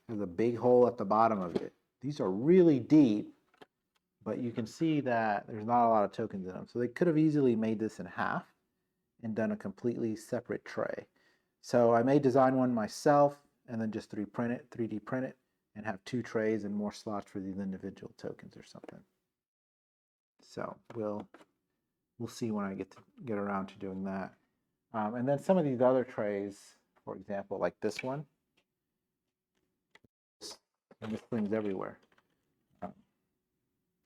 Speaker 1: has a big hole at the bottom of it. These are really deep, but you can see that there's not a lot of tokens in them. So they could have easily made this in half and done a completely separate tray. So I may design one myself and then just 3D print it, and have 2 trays and more slots for these individual tokens or something. So we'll see when I get around to doing that. And then some of these other trays, for example, like this one, and this thing's everywhere.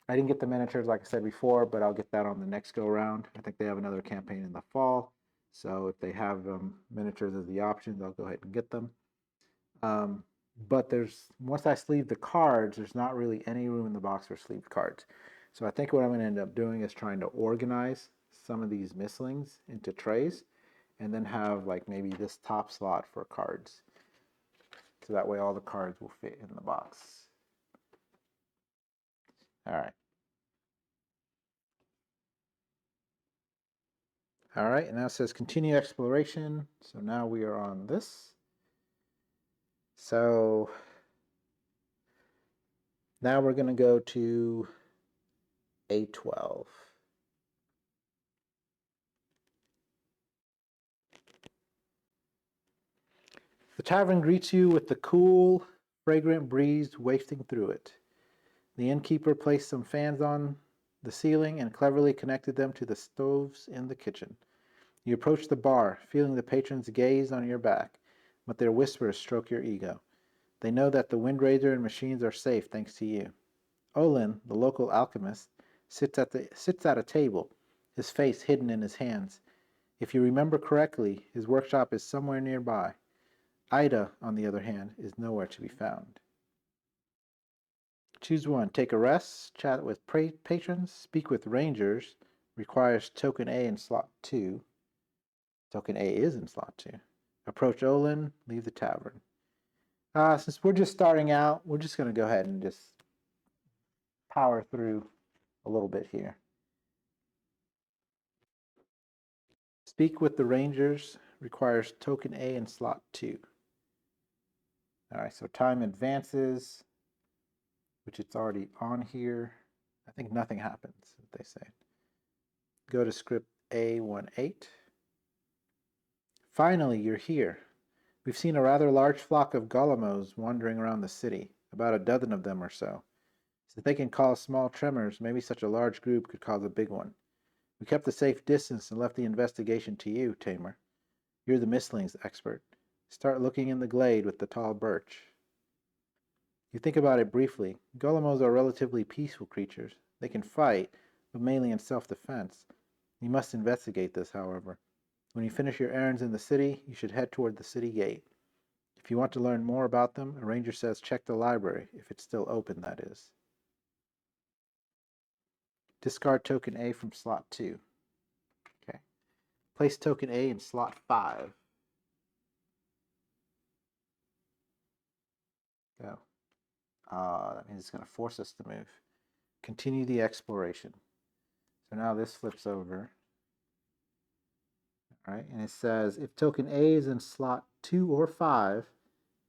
Speaker 1: I didn't get the miniatures like I said before, but I'll get that on the next go around. I think they have another campaign in the fall. So if they have miniatures as the options, I'll go ahead and get them. But once I sleeve the cards, there's not really any room in the box for sleeved cards. So I think what I'm going to end up doing is trying to organize some of these mislings into trays and then have like maybe this top slot for cards. So that way all the cards will fit in the box. All right. All right, and now it says continue exploration. So now we are on this. So now we're going to go to A12. The tavern greets you with the cool, fragrant breeze wafting through it. The innkeeper placed some fans on the ceiling and cleverly connected them to the stoves in the kitchen. You approach the bar, feeling the patrons' gaze on your back, but their whispers stroke your ego. They know that the Windraiser and machines are safe thanks to you. Olin, the local alchemist, sits at a table, his face hidden in his hands. If you remember correctly, his workshop is somewhere nearby. Ida, on the other hand, is nowhere to be found. Choose one. Take a rest, chat with patrons, speak with rangers. Requires token A in slot 2. Token A is in slot 2. Approach Olin, leave the tavern. Since we're just starting out, we're just going to go ahead and just power through a little bit here. Speak with the rangers. Requires token A in slot 2. All right, so time advances, which it's already on here. I think nothing happens, they say. Go to script A18. Finally, you're here. We've seen a rather large flock of Golemos wandering around the city, about a dozen of them or so. If they can cause small tremors, maybe such a large group could cause a big one. We kept a safe distance and left the investigation to you, Tamer. You're the Mistlings expert. Start looking in the glade with the tall birch. You think about it briefly. Golemos are relatively peaceful creatures. They can fight, but mainly in self-defense. You must investigate this, however. When you finish your errands in the city, you should head toward the city gate. If you want to learn more about them, a ranger says check the library, if it's still open, that is. Discard token A from slot 2. Okay. Place token A in slot 5. Go. That means it's going to force us to move. Continue the exploration. So now this flips over. All right, and it says if token A is in slot 2 or 5,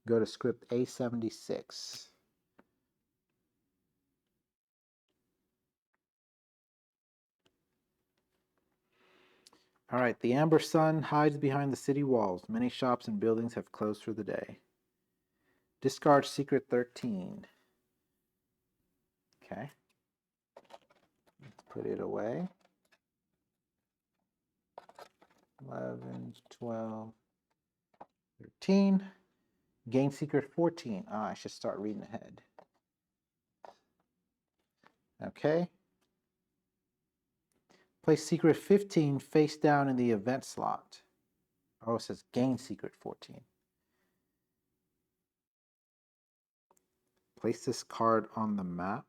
Speaker 1: go to script A76. All right, the amber sun hides behind the city walls. Many shops and buildings have closed for the day. Discard secret 13. Okay. Let's put it away. 11, 12, 13. Gain secret 14. I should start reading ahead. Okay. Place secret 15 face down in the event slot. Oh, it says gain secret 14. Place this card on the map.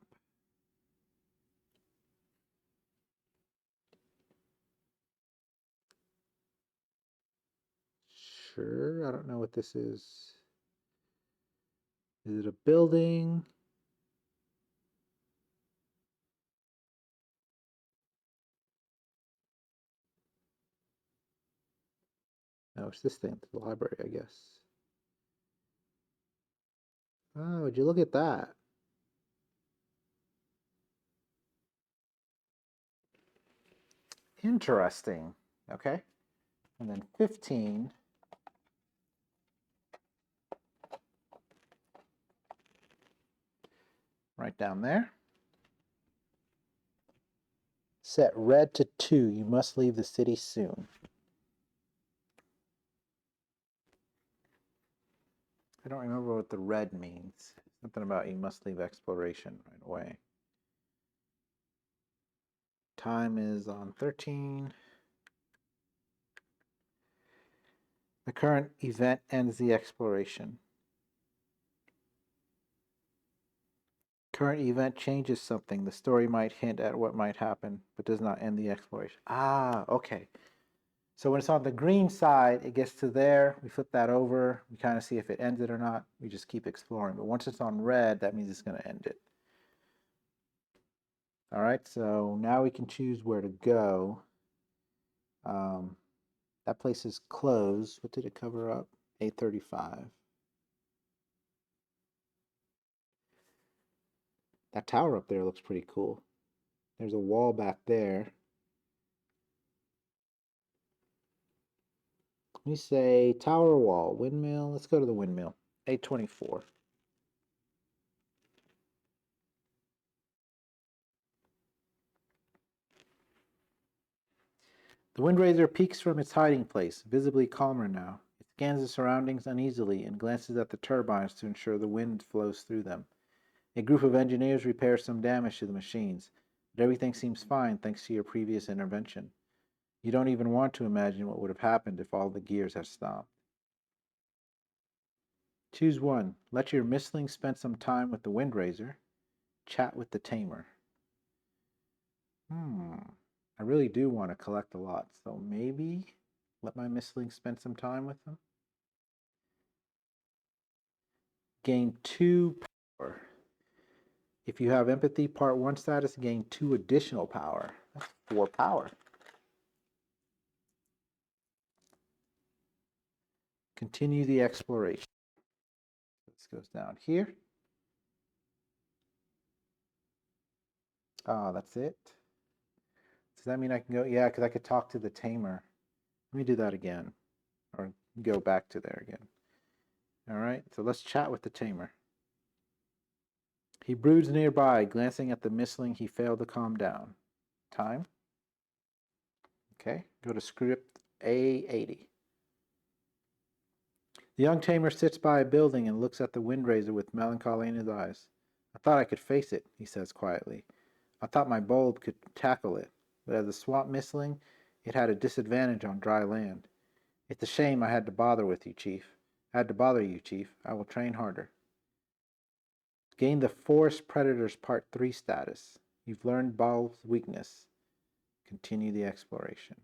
Speaker 1: Sure, I don't know what this is. Is it a building? No, it's this thing, the library, I guess. Oh, would you look at that? Interesting. Okay. And then 15. Right down there. Set red to 2. You must leave the city soon. I don't remember what the red means. Something about you must leave exploration right away. Time is on 13. The current event ends the exploration. Current event changes something. The story might hint at what might happen, but does not end the exploration. Ah, okay. So when it's on the green side, it gets to there. We flip that over. We kind of see if it ends it or not. We just keep exploring. But once it's on red, that means it's going to end it. All right, so now we can choose where to go. That place is closed. What did it cover up? 8:35. That tower up there looks pretty cool. There's a wall back there. Let me say tower wall, windmill. Let's go to the windmill. 8:24. The Windraiser peeks from its hiding place, visibly calmer now. It scans the surroundings uneasily and glances at the turbines to ensure the wind flows through them. A group of engineers repairs some damage to the machines, but everything seems fine thanks to your previous intervention. You don't even want to imagine what would have happened if all the gears had stopped. Choose one. Let your misling spend some time with the Windraiser. Chat with the Tamer. I really do want to collect a lot, so maybe let my misling spend some time with them. Gain 2 power. If you have empathy part 1 status, gain 2 additional power. That's 4 power. Continue the exploration. This goes down here. Oh, that's it. Does that mean I can go? Yeah, because I could talk to the Tamer. Let me do that again. Or go back to there again. All right, so let's chat with the Tamer. He broods nearby, glancing at the misling he failed to calm down. Time. Okay, go to script A80. The young tamer sits by a building and looks at the windraiser with melancholy in his eyes. I thought I could face it, he says quietly. I thought my bulb could tackle it, but as a swamp misling, it had a disadvantage on dry land. It's a shame I had to bother with you, Chief. I had to bother you, Chief. I will train harder. Gain the Forest Predators Part 3 status. You've learned Bulb's weakness. Continue the exploration.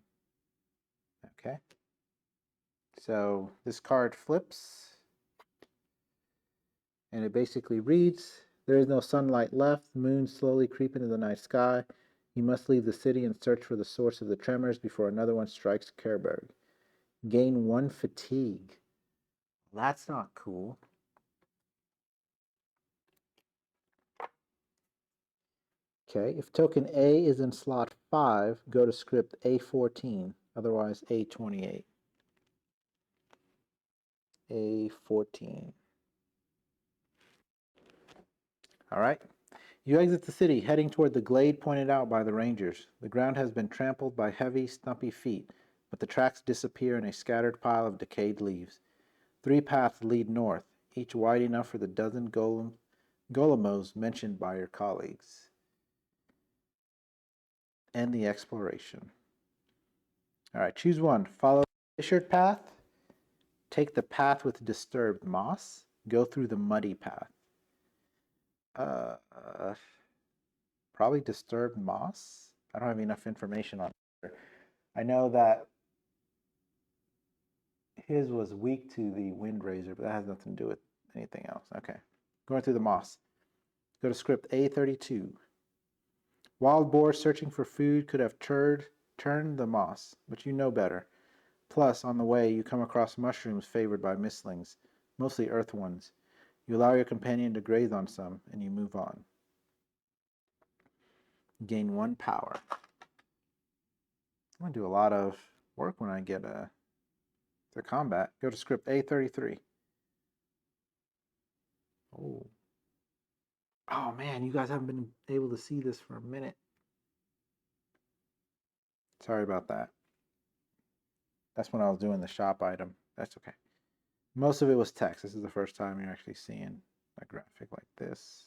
Speaker 1: Okay. So this card flips, and it basically reads, there is no sunlight left, moon slowly creeping into the night sky. You must leave the city and search for the source of the tremors before another one strikes Kerberg. Gain 1 fatigue. That's not cool. Okay, if token A is in slot 5, go to script A14, otherwise A28. A14. All right. You exit the city, heading toward the glade pointed out by the rangers. The ground has been trampled by heavy, stumpy feet, but the tracks disappear in a scattered pile of decayed leaves. 3 paths lead north, each wide enough for the dozen golemos mentioned by your colleagues. End the exploration. All right, choose one. Follow the fissured path, take the path with disturbed moss, go through the muddy path. Probably disturbed moss. I don't have enough information on it. I know that his was weak to the Windraiser, but that has nothing to do with anything else. Okay. Going through the moss. Go to script A32. Wild boar searching for food could have turned the moss, but you know better. Plus, on the way, you come across mushrooms favored by mislings, mostly earth ones. You allow your companion to graze on some, and you move on. Gain 1 power. I'm going to do a lot of work when I get to combat. Go to script A33. Oh man, you guys haven't been able to see this for a minute. Sorry about that. That's when I was doing the shop item. That's okay. Most of it was text. This is the first time you're actually seeing a graphic like this.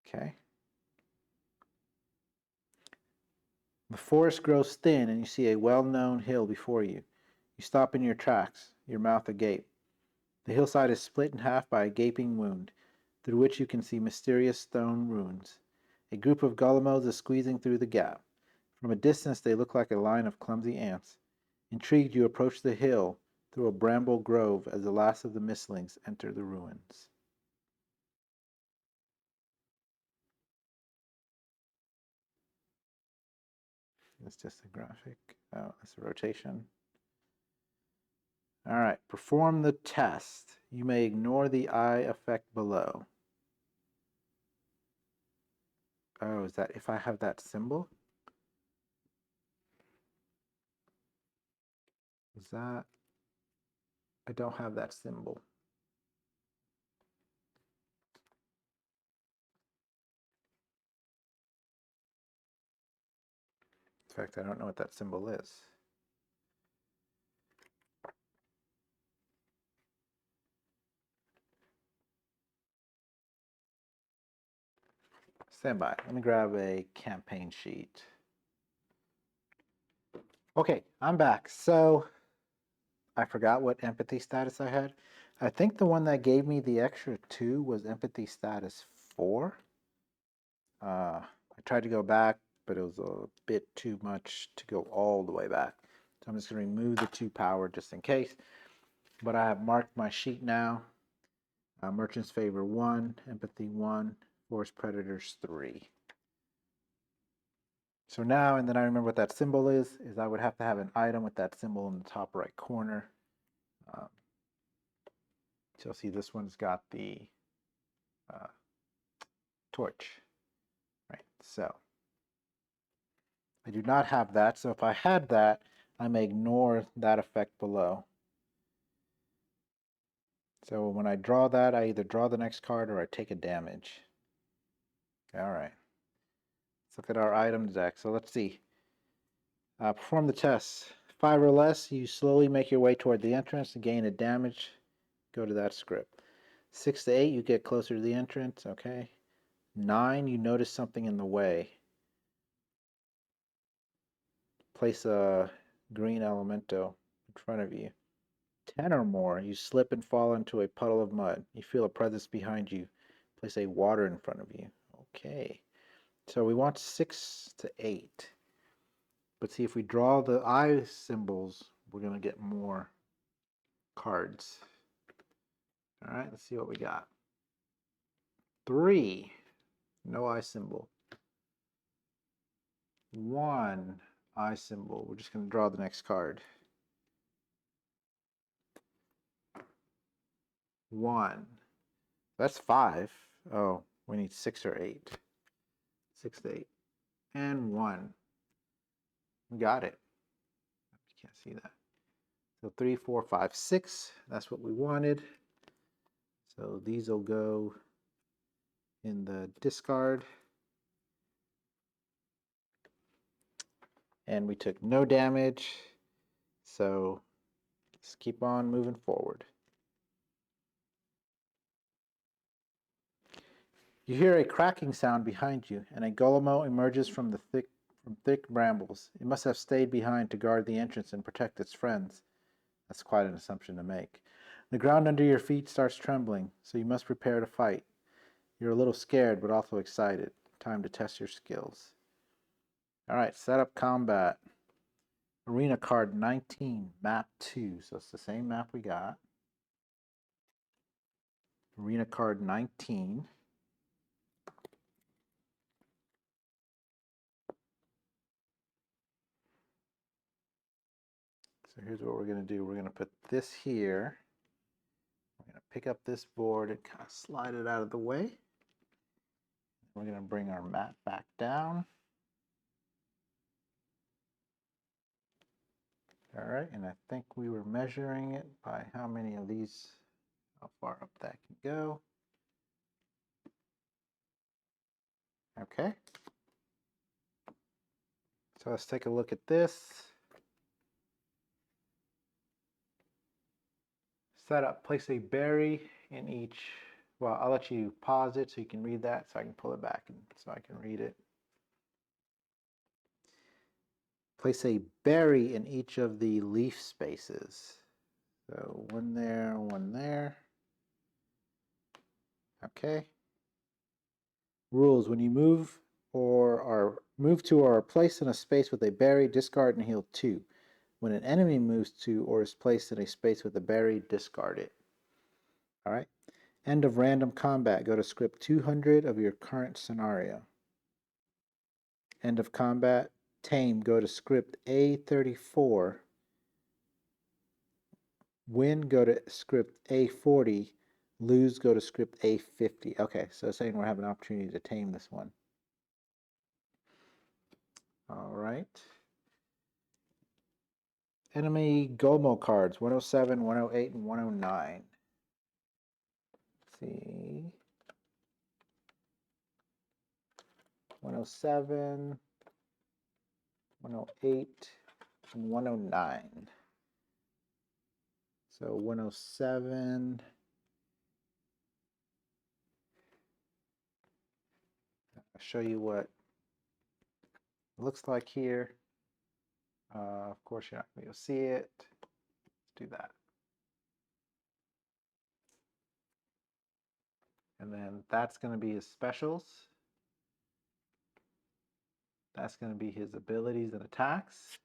Speaker 1: Okay. The forest grows thin and you see a well-known hill before you. You stop in your tracks, your mouth agape. The hillside is split in half by a gaping wound, through which you can see mysterious stone ruins. A group of Gollemos is squeezing through the gap. From a distance they look like a line of clumsy ants. Intrigued, you approach the hill through a bramble grove as the last of the mislings enter the ruins. It's just a graphic. Oh, it's a rotation. All right, perform the test. You may ignore the eye effect below. Oh, is that if I have that symbol? Is that? I don't have that symbol. In fact, I don't know what that symbol is. Stand by. Let me grab a campaign sheet. Okay, I'm back. So I forgot what empathy status I had. I think the one that gave me the extra 2 was empathy status 4. I tried to go back, but it was a bit too much to go all the way back. So I'm just going to remove the 2 power just in case. But I have marked my sheet now. Merchant's Favor 1, Empathy 1, Forest Predators 3. So now, and then I remember what that symbol is I would have to have an item with that symbol in the top right corner. So you'll see this one's got the torch, right? So I do not have that. So if I had that, I may ignore that effect below. So when I draw that, I either draw the next card or I take a damage. All right. Let's look at our items deck. So let's see. Perform the test. 5 or less, you slowly make your way toward the entrance to gain a damage. Go to that script. 6 to 8, you get closer to the entrance. Okay. 9, you notice something in the way. Place a green elemento in front of you. 10 or more, you slip and fall into a puddle of mud. You feel a presence behind you. Place a water in front of you. Okay. So we want 6 to 8. But see, if we draw the eye symbols, we're going to get more cards. All right, let's see what we got. 3, no eye symbol. 1, eye symbol. We're just going to draw the next card. 1. That's 5. Oh, we need 6 or 8. 6 to 8. And 1. We got it. You can't see that. So 3, 4, 5, 6. That's what we wanted. So these will go in the discard. And we took no damage. So let's keep on moving forward. You hear a cracking sound behind you, and a Golemo emerges from thick brambles. It must have stayed behind to guard the entrance and protect its friends. That's quite an assumption to make. The ground under your feet starts trembling, so you must prepare to fight. You're a little scared, but also excited. Time to test your skills. All right, set up combat. Arena card 19, map 2. So it's the same map we got. Arena card 19. So here's what we're going to do. We're going to put this here. We're going to pick up this board and kind of slide it out of the way. We're going to bring our mat back down. All right, and I think we were measuring it by how many of these, how far up that can go. Okay. So let's take a look at this. Set up, place a berry in each. Well, I'll let you pause it so you can read that, so I can pull it back and so I can read it. Place a berry in each of the leaf spaces. So one there, one there. Okay. Rules: when you move to or are placed in a space with a berry, discard and heal 2. When an enemy moves to or is placed in a space with a berry, discard it. All right. End of random combat. Go to script 200 of your current scenario. End of combat. tame, go to script A34. Win, go to script A40. Lose, go to script A50. Okay, so it's saying we're having an opportunity to tame this one. All right. Enemy Gomo cards, 107, 108, and 109. Let's see. 107, 108, and 109. So 107. I'll show you what it looks like here. Of course, you're not going to be able to see it. Let's do that. And then that's going to be his specials. That's going to be his abilities and attacks.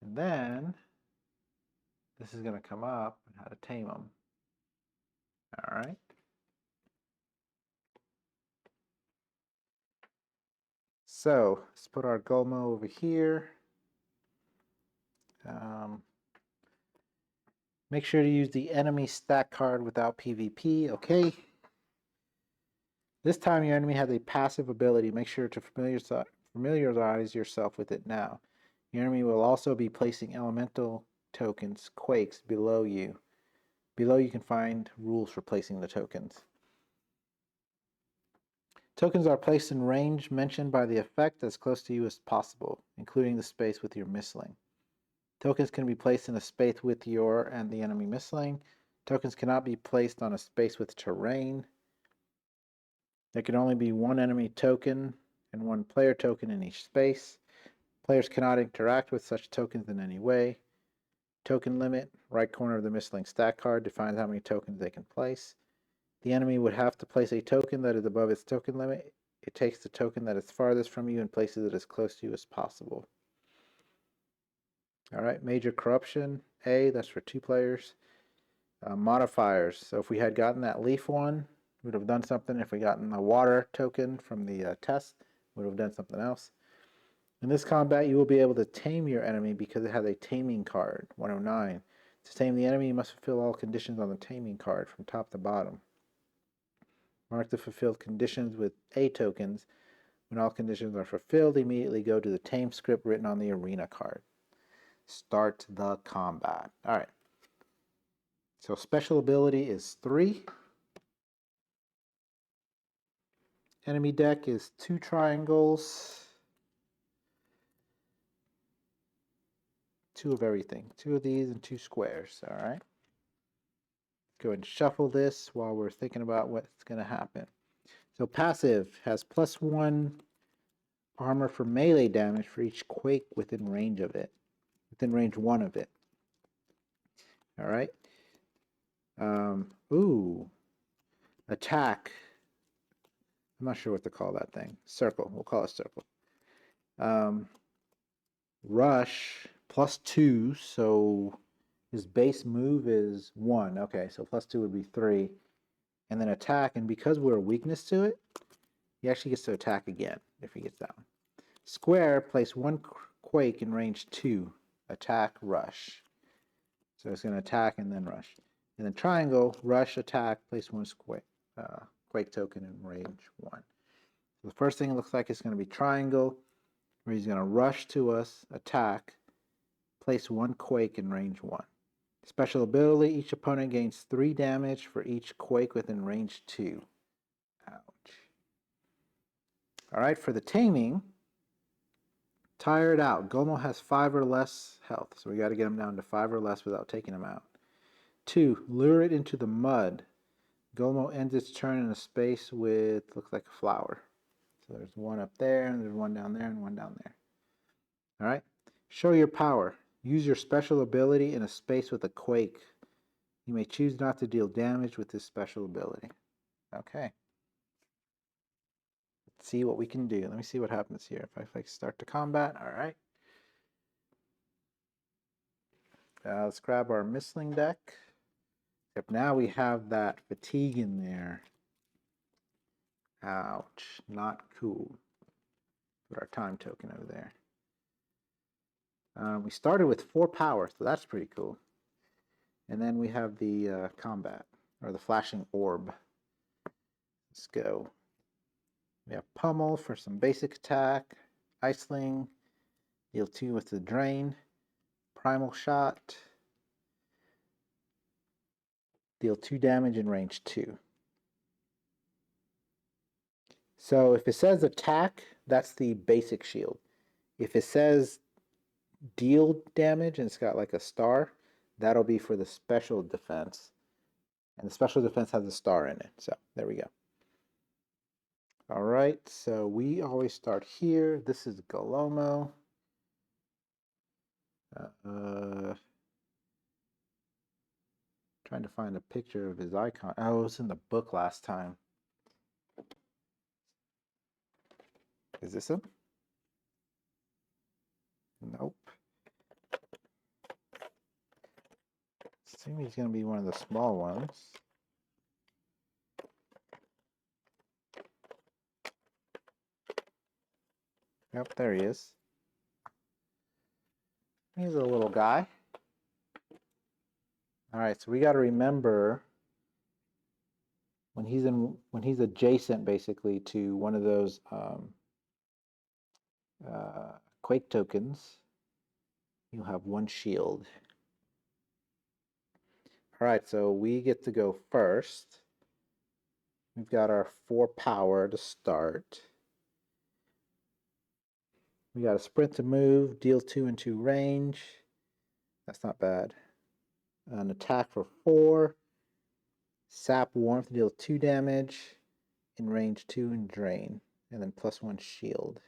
Speaker 1: And then this is going to come up and how to tame them. All right. So let's put our Golmo over here. Make sure to use the enemy stack card without PvP. Okay. This time your enemy has a passive ability. Make sure to familiarize yourself with it now. Your enemy will also be placing elemental tokens, quakes, below you. Below you can find rules for placing the tokens. Tokens are placed in range mentioned by the effect as close to you as possible, including the space with your missling. Tokens can be placed in a space with your and the enemy missling. Tokens cannot be placed on a space with terrain. There can only be one enemy token and one player token in each space. Players cannot interact with such tokens in any way. Token limit, right corner of the missling stack card, defines how many tokens they can place. The enemy would have to place a token that is above its token limit. It takes the token that is farthest from you and places it as close to you as possible. All right, major corruption, A, that's for 2 players. Modifiers, so if we had gotten that leaf one, we would have done something. If we gotten a water token from the test, we would have done something else. In this combat, you will be able to tame your enemy because it has a taming card, 109. To tame the enemy, you must fulfill all conditions on the taming card from top to bottom. Mark the fulfilled conditions with A tokens. When all conditions are fulfilled, immediately go to the tame script written on the arena card. Start the combat. All right. So special ability is 3. Enemy deck is 2 triangles. 2 of everything. 2 of these and 2 squares. All right. Go ahead and shuffle this while we're thinking about what's going to happen. So passive has +1 armor for melee damage for each quake within range of it. Within range 1 of it. All right. Attack. I'm not sure what to call that thing. Circle. We'll call it circle. Rush +2. So his base move is 1. Okay, so +2 would be 3. And then attack. And because we're a weakness to it, he actually gets to attack again if he gets down. Square, place 1 quake in range 2. Attack, rush. So it's going to attack and then rush. And then triangle, rush, attack, place 1 quake token in range 1. So the first thing it looks like is going to be triangle, where he's going to rush to us, attack, place 1 quake in range 1. Special ability, each opponent gains 3 damage for each quake within range 2. Ouch. All right, for the taming, tire it out. Gomo has 5 or less health, so we got to get him down to 5 or less without taking him out. 2, lure it into the mud. Gomo ends its turn in a space with, looks like a flower. So there's 1 up there, and there's 1 down there, and 1 down there. All right, show your power. Use your special ability in a space with a quake. You may choose not to deal damage with this special ability. Okay. Let's see what we can do. Let me see what happens here. If I start the combat, all right. Let's grab our Missling deck. Except now we have that fatigue in there. Ouch, not cool. Put our time token over there. We started with 4 power, so that's pretty cool. And then we have the combat, or the flashing orb. Let's go. We have Pummel for some basic attack, Iceling, deal 2 with the drain, Primal Shot, deal 2 damage in range 2. So if it says attack, that's the basic shield. If it says deal damage and it's got like a star, that'll be for the special defense. And the special defense has a star in it. So there we go. All right, so we always start here. This is Galomo. Trying to find a picture of his icon. Oh, it was in the book last time. Is this him? Nope. Assume he's going to be one of the small ones. Yep, there he is. He's a little guy. All right, so we got to remember when he's adjacent basically to one of those quake tokens, you'll have 1 shield. All right, so we get to go first. We've got our 4 power to start. We got a sprint to move, deal 2 into range. That's not bad. An attack for 4. Sap warmth, deal 2 damage in range 2 and drain. And then +1 shield.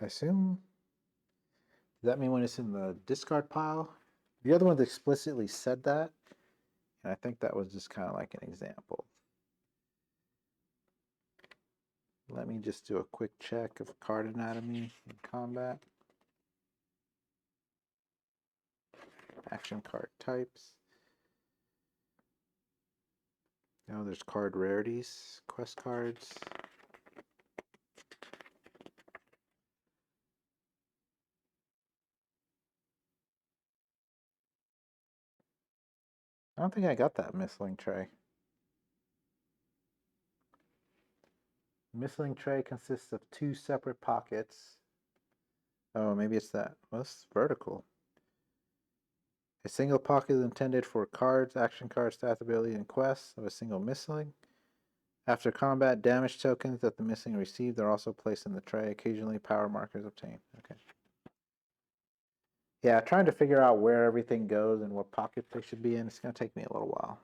Speaker 1: I assume. Does that mean when it's in the discard pile? The other ones explicitly said that. And I think that was just kind of like an example. Let me just do a quick check of card anatomy in combat. Action card types. Oh, there's card rarities, quest cards. I don't think I got that missling tray. Missling tray consists of 2 separate pockets. Oh, maybe it's that. Well, it's vertical. A single pocket is intended for cards, action cards, stats, ability, and quests of a single missling. After combat, damage tokens that the missing received are also placed in the tray. Occasionally, power markers obtained. Okay. Yeah, trying to figure out where everything goes and what pocket they should be in. It's going to take me a little while.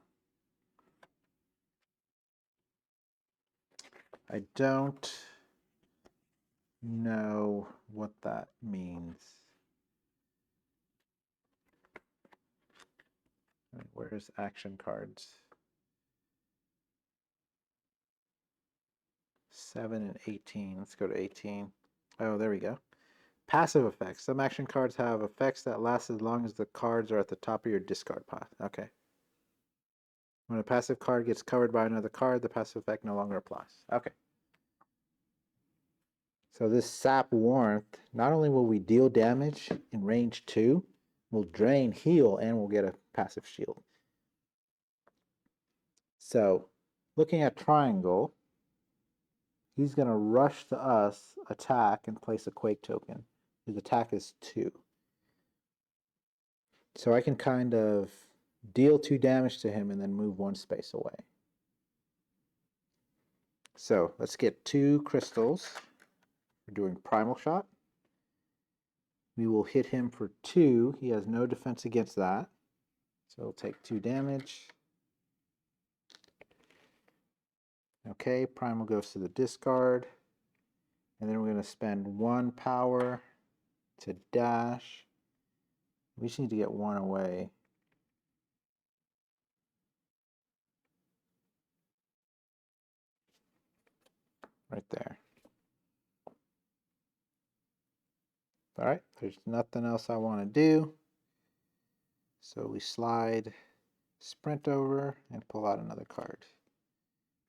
Speaker 1: I don't know what that means. Where's action cards? 7 and 18. Let's go to 18. Oh, there we go. Passive effects. Some action cards have effects that last as long as the cards are at the top of your discard pile. Okay. When a passive card gets covered by another card, the passive effect no longer applies. Okay. So this sap warmth, not only will we deal damage in range 2, we'll drain, heal, and we'll get a passive shield. So looking at triangle, he's going to rush to us, attack, and place a quake token. His attack is 2. So I can kind of deal 2 damage to him and then move 1 space away. So let's get 2 crystals. We're doing Primal Shot. We will hit him for 2. He has no defense against that. So he'll take 2 damage. Okay, Primal goes to the discard. And then we're going to spend 1 power to dash. We just need to get 1 away. Right there. All right, there's nothing else I want to do. So we slide sprint over, and pull out another card.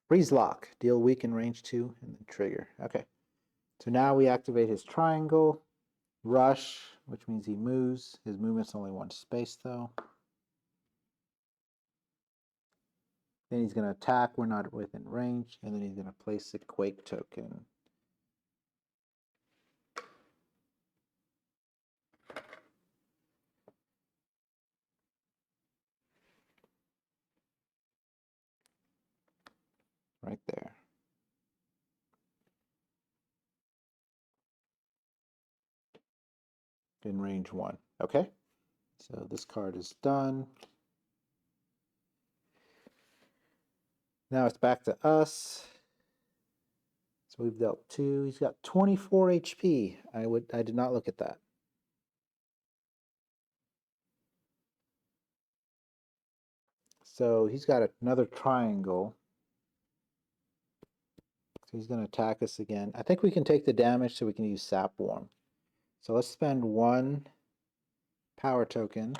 Speaker 1: Freeze lock, deal weaken range 2, and then trigger. Okay, so now we activate his triangle, rush, which means he moves. His movement's only 1 space though. Then he's going to attack, we're not within range, and then he's going to place a quake token. Right there. In range 1. Okay, so this card is done. Now it's back to us. So we've dealt 2. He's got 24 HP. I did not look at that. So he's got another triangle. So he's going to attack us again. I think we can take the damage so we can use Sap Worm. So let's spend 1 power token.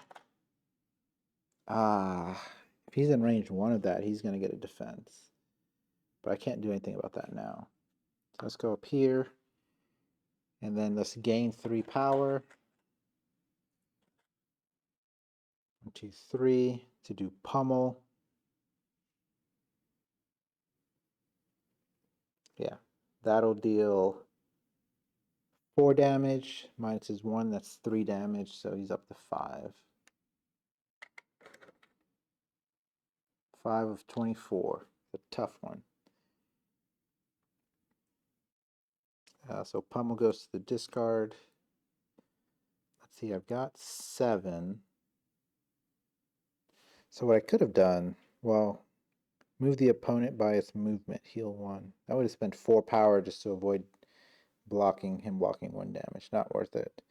Speaker 1: If he's in range 1 of that, he's going to get a defense. But I can't do anything about that now. So let's go up here. And then let's gain 3 power. 1, 2, 3 to do pummel. Yeah, that'll deal 4 damage. Minus his 1, that's 3 damage. So he's up to 5. 5 of 24. It's a tough one. So pummel goes to the discard. Let's see, I've got 7. So what I could have done, well, move the opponent by its movement, heal 1. I would have spent 4 power just to avoid blocking 1 damage. Not worth it.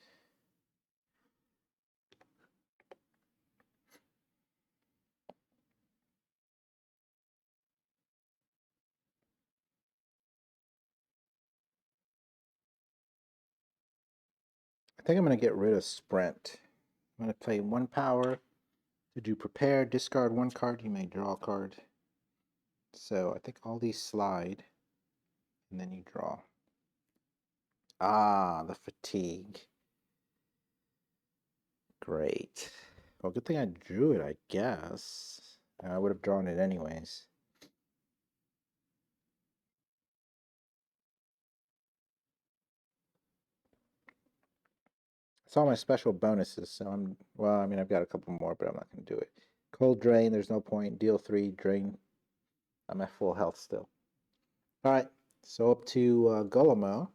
Speaker 1: I think I'm going to get rid of sprint. I'm going to play 1 power to do prepare, discard 1 card, you may draw a card. So I think all these slide, and then you draw. Ah, the fatigue. Great. Well, good thing I drew it, I guess. I would have drawn it anyways. It's all my special bonuses, so well, I mean, I've got a couple more, but I'm not going to do it. Cold Drain, there's no point. Deal 3, drain. I'm at full health still. All right, so up to Gullimo.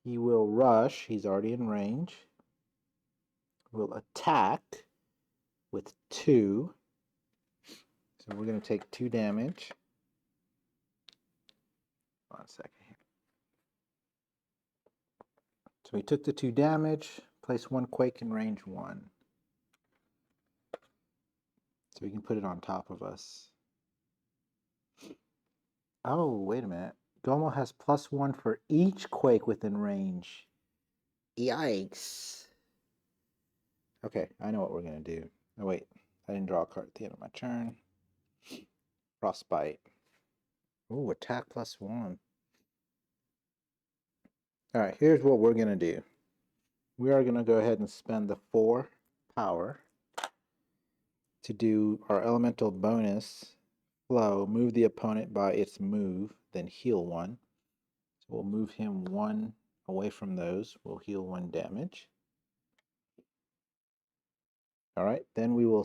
Speaker 1: He will rush. He's already in range. Will attack with 2. So we're going to take 2 damage. Hold on a second here. So we took the 2 damage. Place 1 quake in range 1. So we can put it on top of us. Oh, wait a minute. Gomo has +1 for each quake within range. Yikes. Okay, I know what we're going to do. Oh, wait. I didn't draw a card at the end of my turn. Frostbite. Ooh, attack +1. Alright, here's what we're going to do. We are going to go ahead and spend the 4 power to do our elemental bonus flow. Move the opponent by its move, then heal 1. So we'll move him 1 away from those. We'll heal 1 damage. Alright, then we will...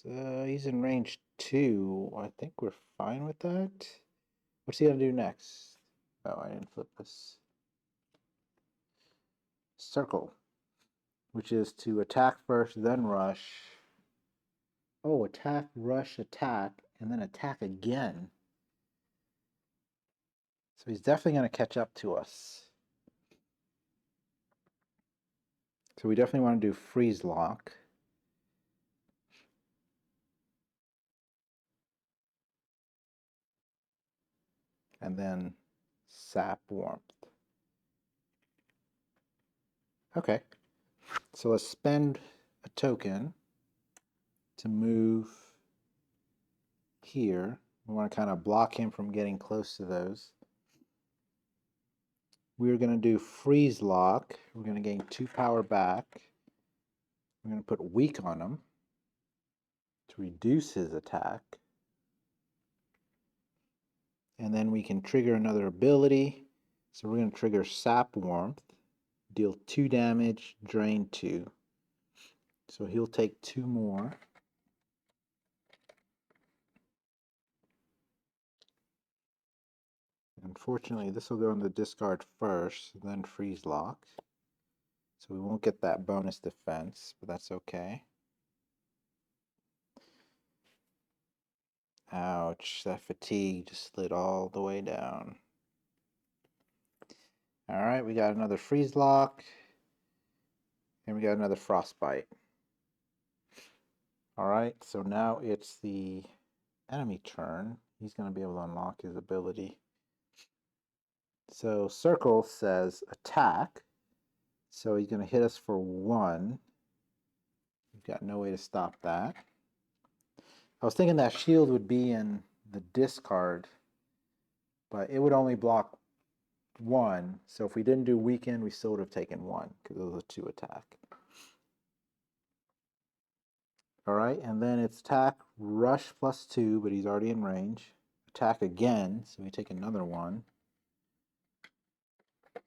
Speaker 1: he's in range 2. I think we're fine with that. What's he going to do next? Oh, I didn't flip this. Circle, which is to attack first, then rush. Oh, attack, rush, attack, and then attack again. So he's definitely going to catch up to us. So we definitely want to do freeze lock. And then sap warmth. Okay. So let's spend a token to move here. We want to kind of block him from getting close to those. We're going to do freeze lock. We're going to gain 2 power back. We're going to put weak on him to reduce his attack. And then we can trigger another ability. So we're going to trigger Sap Warmth. Deal 2 damage, drain 2. So he'll take 2 more. Unfortunately, this will go in the discard first, then freeze lock. So we won't get that bonus defense, but that's okay. Ouch, that fatigue just slid all the way down. Alright, we got another freeze lock. And we got another frostbite. Alright, so now it's the enemy turn. He's going to be able to unlock his ability. So circle says attack. So he's going to hit us for 1. We've got no way to stop that. I was thinking that shield would be in the discard, but it would only block 1. So if we didn't do weaken, we still would have taken 1 because it was a 2 attack. Alright, and then it's attack, rush plus 2, but he's already in range. Attack again, so we take another 1.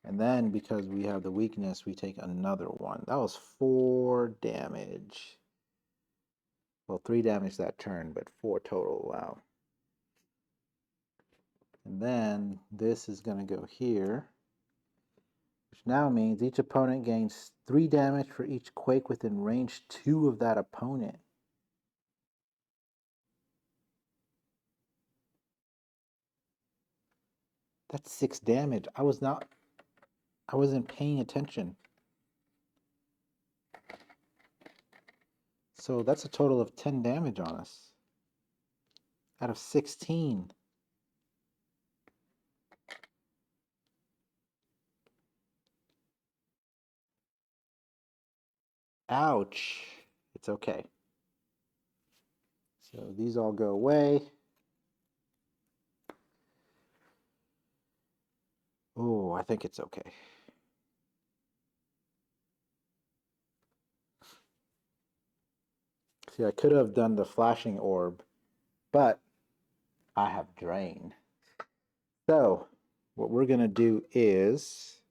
Speaker 1: And then, because we have the weakness, we take another 1. That was 4 damage. Well, 3 damage that turn, but 4 total, wow. And then, this is going to go here. Which now means each opponent gains 3 damage for each quake within range 2 of that opponent. That's 6 damage. I wasn't paying attention. So that's a total of 10 damage on us. Out of 16. Ouch. It's okay. So these all go away. Oh, I think it's okay. See, I could have done the flashing orb, but I have drain. So what we're going to do is...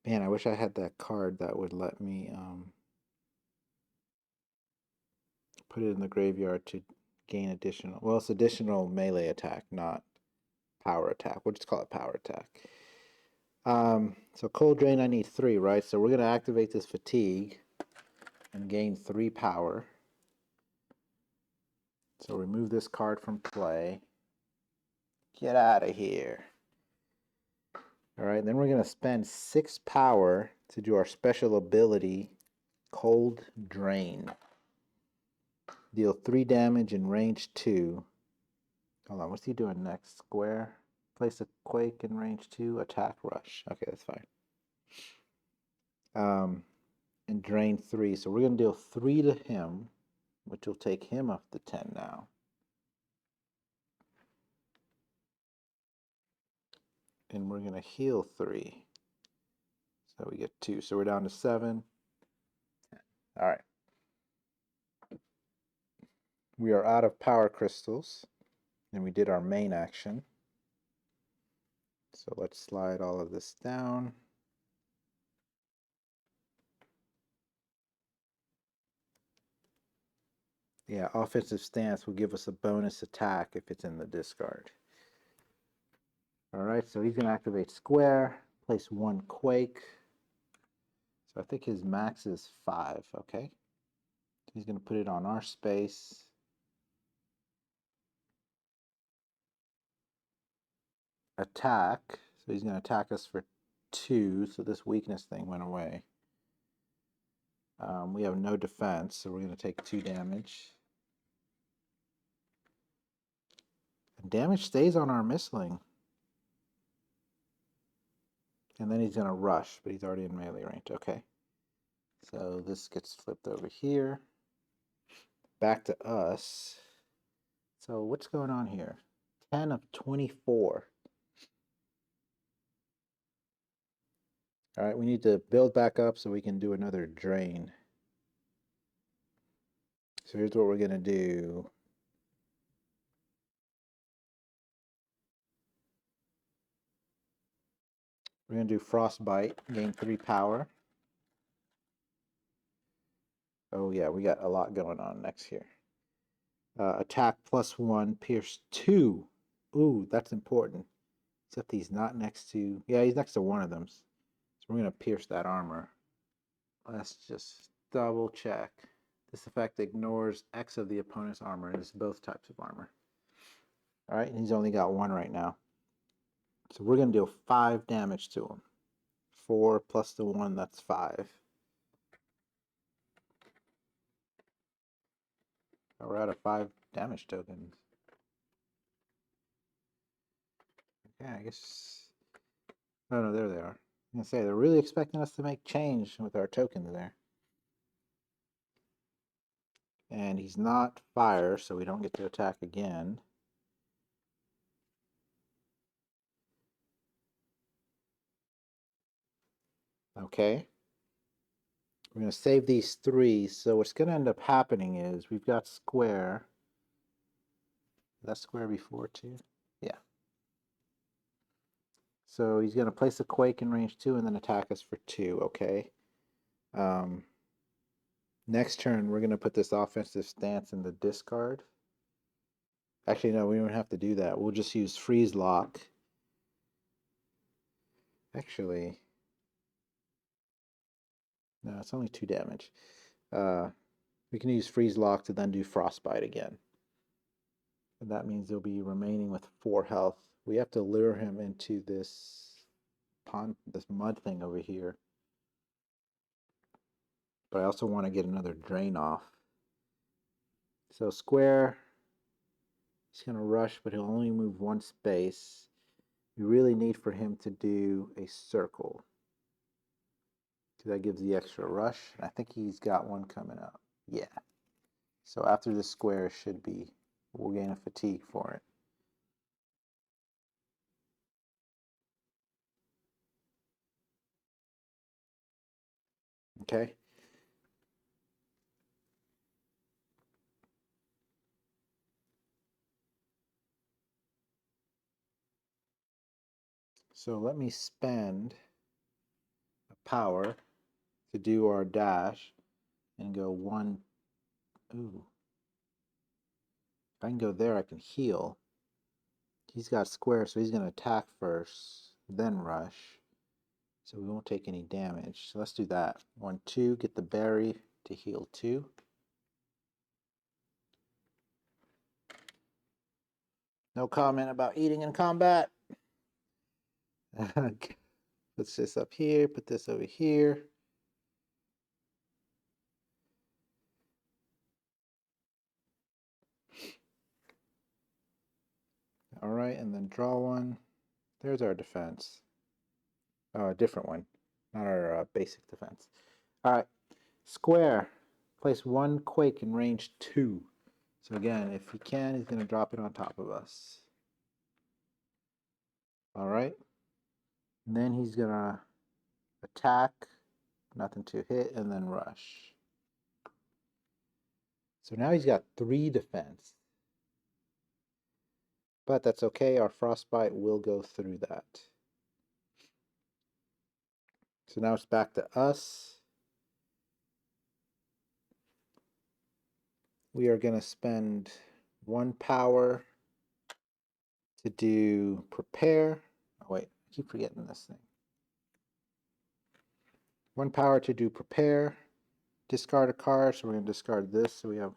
Speaker 1: Man, I wish I had that card that would let me put it in the graveyard to gain additional... Well, it's additional melee attack, not power attack. We'll just call it power attack. So cold drain, I need 3, right? So we're going to activate this fatigue and gain 3 power. So remove this card from play. Get out of here. Alright, then we're going to spend 6 power to do our special ability, Cold Drain. Deal 3 damage in range 2. Hold on, what's he doing next? Square. Place a quake in range 2. Attack rush. Okay, that's fine. And drain 3. So we're going to deal 3 to him, which will take him up to 10 now. And we're going to heal 3. So we get 2. So we're down to 7. Alright. We are out of power crystals. And we did our main action. So let's slide all of this down. Yeah, offensive stance will give us a bonus attack if it's in the discard. Alright, so he's going to activate square, place 1 quake. So I think his max is 5, okay? He's going to put it on our space. Attack, so he's going to attack us for 2, so this weakness thing went away. We have no defense, so we're going to take 2 damage. And damage stays on our Mistling. And then he's going to rush, but he's already in melee range. Okay. So this gets flipped over here. Back to us. So what's going on here? 10 of 24. All right, we need to build back up so we can do another drain. So here's what we're going to do. We're going to do Frostbite, gain 3 power. Oh yeah, we got a lot going on next here. Attack +1, pierce 2. Ooh, that's important. Except he's not next to... Yeah, he's next to one of them. So we're going to pierce that armor. Let's just double check. This effect ignores X of the opponent's armor, and it's both types of armor. All right, and he's only got 1 right now. So we're going to deal 5 damage to him. 4 plus the 1, that's 5. We're out of 5 damage tokens. Okay, I guess... Oh, no, there they are. I'm going to say, they're really expecting us to make change with our tokens there. And he's not fire, so we don't get to attack again. Okay. We're going to save these 3. So what's going to end up happening is we've got square. That square before too? Yeah. So he's going to place a quake in range 2 and then attack us for 2. Okay. Next turn, we're going to put this offensive stance in the discard. Actually, no, we don't have to do that. We'll just use freeze lock. Actually, no, it's only 2 damage. We can use freeze lock to then do frostbite again. And that means he'll be remaining with 4 health. We have to lure him into this pond, this mud thing over here. But I also want to get another drain off. So square, he's going to rush, but he'll only move 1 space. We really need for him to do a circle. So that gives the extra rush. I think he's got one coming up. Yeah. So after this square should be, we'll gain a fatigue for it. Okay. So let me spend a power to do our dash and go 1. Ooh. If I can go there, I can heal. He's got square, so he's going to attack first, then rush. So we won't take any damage. So let's do that. 1, 2, get the berry to heal 2. No comment about eating in combat. Put this up here, put this over here. All right, and then draw 1. There's our defense. Oh, a different one, not our basic defense. All right, square. Place 1 quake in range 2. So again, if he can, he's going to drop it on top of us. All right. And then he's going to attack, nothing to hit, and then rush. So now he's got 3 defense. But that's okay, our frostbite will go through that. So now it's back to us. We are going to spend 1 power to do prepare. Oh wait, I keep forgetting this thing. 1 power to do prepare. Discard a card, so we're going to discard this so we have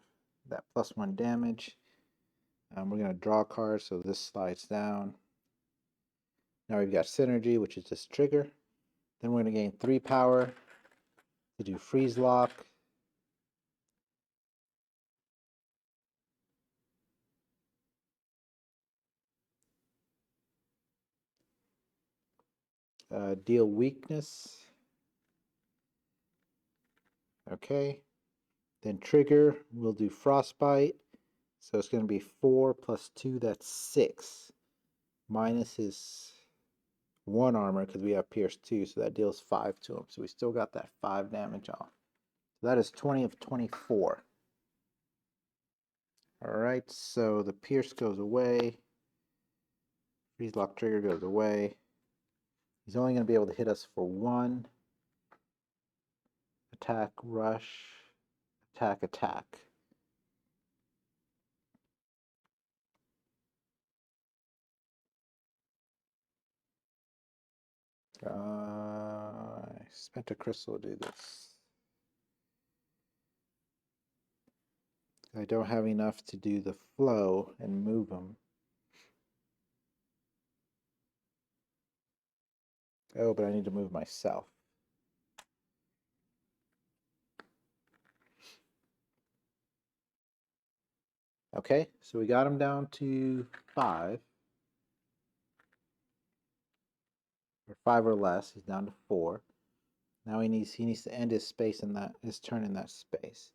Speaker 1: that +1 damage. We're going to draw a card, so this slides down. Now we've got synergy, which is this trigger. Then we're going to gain 3 power to do freeze lock. Deal weakness. Okay. Then trigger, we'll do frostbite. So it's going to be 4 plus 2, that's 6. Minus his 1 armor because we have pierce 2, so that deals 5 to him. So we still got that 5 damage off. So that is 20 of 24. Alright, so the pierce goes away. Freeze lock trigger goes away. He's only going to be able to hit us for 1. Attack, rush, attack, attack. I spent a crystal to do this. I don't have enough to do the flow and move them. Oh, but I need to move myself. Okay, so we got him down to 5. Or 5 or less. He's down to 4. Now he needs to end his space in that, his turn in that space.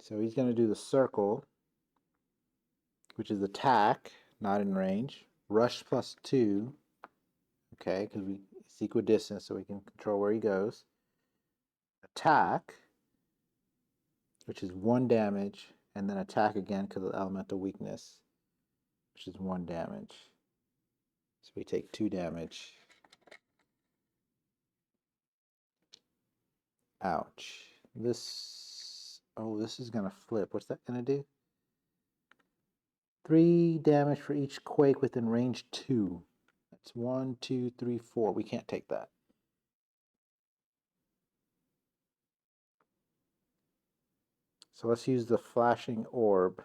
Speaker 1: So he's going to do the circle, which is attack, not in range. Rush plus 2. Okay, because it's equidistant, so we can control where he goes. Attack, which is 1 damage, and then attack again because of elemental weakness, which is 1 damage. So we take 2 damage. Ouch. This is gonna flip. What's that gonna do? 3 damage for each quake within range 2. That's 1, 2, 3, 4. We can't take that. So let's use the flashing orb.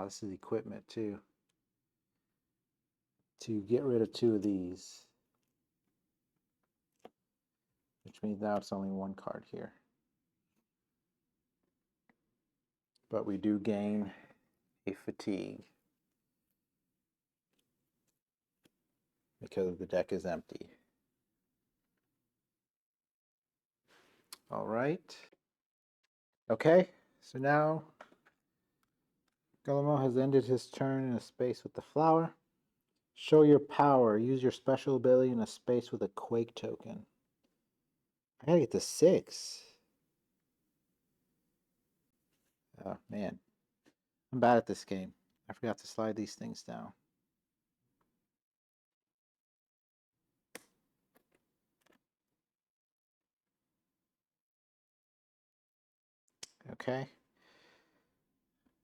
Speaker 1: This is equipment too. To get rid of 2 of these. Which means now it's only 1 card here. But we do gain a fatigue. Because the deck is empty. Alright. Okay, so now Guillermo has ended his turn in a space with the flower. Show your power. Use your special ability in a space with a quake token. I gotta get to 6. Oh, man. I'm bad at this game. I forgot to slide these things down. Okay.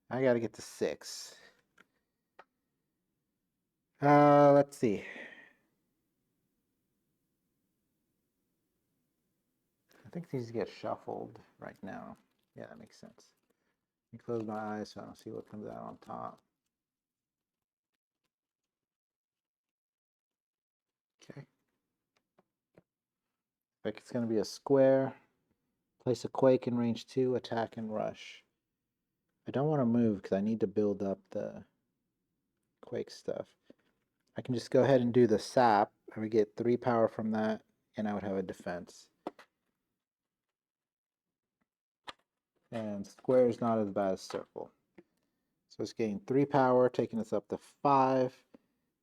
Speaker 1: I gotta get to 6. Let's see. I think these get shuffled right now. Yeah, that makes sense. Let me close my eyes so I don't see what comes out on top. Okay. I think it's going to be a square. Place a quake in range 2, attack and rush. I don't want to move because I need to build up the quake stuff. I can just go ahead and do the sap. I would get 3 power from that, and I would have a defense. And square is not as bad as circle. So it's getting 3 power, taking us up to 5.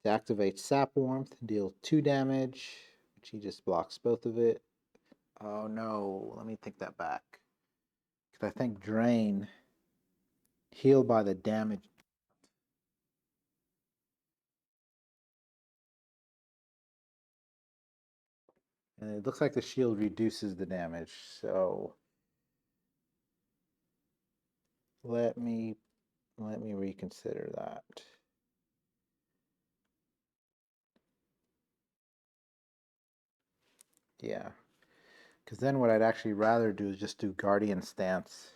Speaker 1: To activate sap warmth, deal 2 damage, which he just blocks both of it. Oh no, let me take that back. Because I think drain, heal by the damage. And it looks like the shield reduces the damage, so let me reconsider that. Yeah, because then what I'd actually rather do is just do Guardian Stance.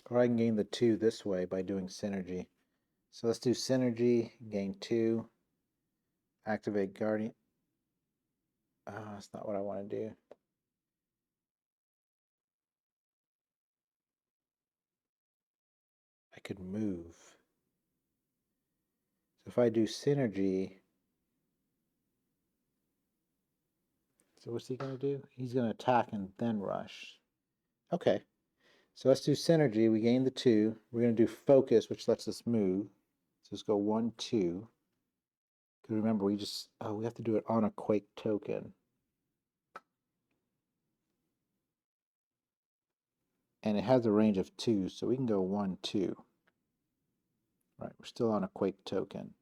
Speaker 1: Or I can gain the 2 this way by doing Synergy. So let's do Synergy, gain 2, activate Guardian. That's not what I want to do. could move. So if I do synergy, so what's he going to do? He's going to attack and then rush. Okay. So let's do synergy. We gain the 2. We're going to do focus, which lets us move. So let's go 1, 2. Because remember, we have to do it on a Quake token. And it has a range of 2, so we can go 1, 2. Right, we're still on a Quake token.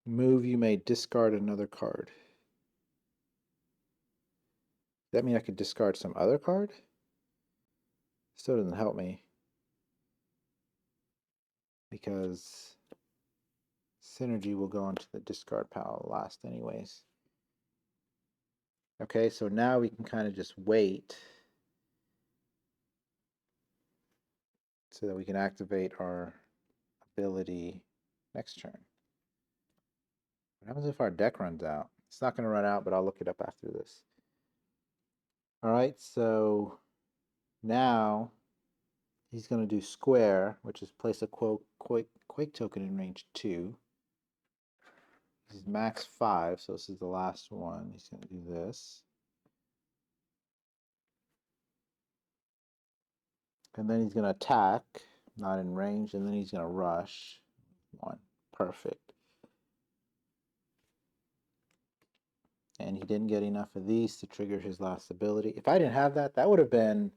Speaker 1: Move, you may discard another card. Does that mean I could discard some other card? Still doesn't help me. Because synergy will go into the discard pile last anyways. Okay, so now we can kind of just wait so that we can activate our ability next turn. What happens if our deck runs out? It's not going to run out, but I'll look it up after this. All right, so now he's going to do square, which is place a Quake token in range 2. This is max 5, so this is the last one. He's going to do this. And then he's going to attack, not in range, and then he's going to rush. 1. Perfect. And he didn't get enough of these to trigger his last ability. If I didn't have that, that would have been,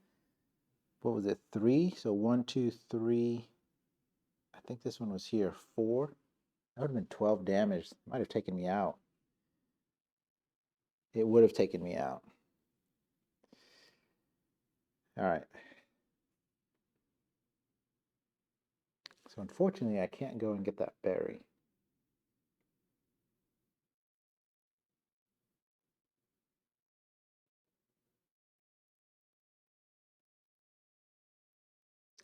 Speaker 1: what was it, 3? So 1, 2, 3. I think this one was here, 4. That would have been 12 damage. Might have taken me out. It would have taken me out. All right. So unfortunately, I can't go and get that berry.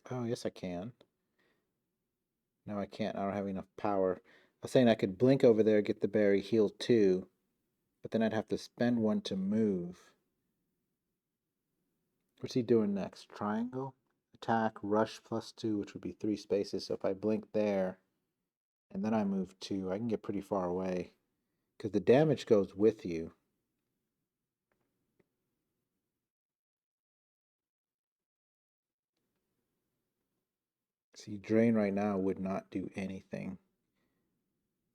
Speaker 1: Oh, yes, I can. No, I can't. I don't have enough power. I was saying I could blink over there, get the berry, heal 2, but then I'd have to spend 1 to move. What's he doing next? Triangle? Attack, rush +2, which would be 3 spaces. So if I blink there, and then I move 2, I can get pretty far away. Because the damage goes with you. See, Drain right now would not do anything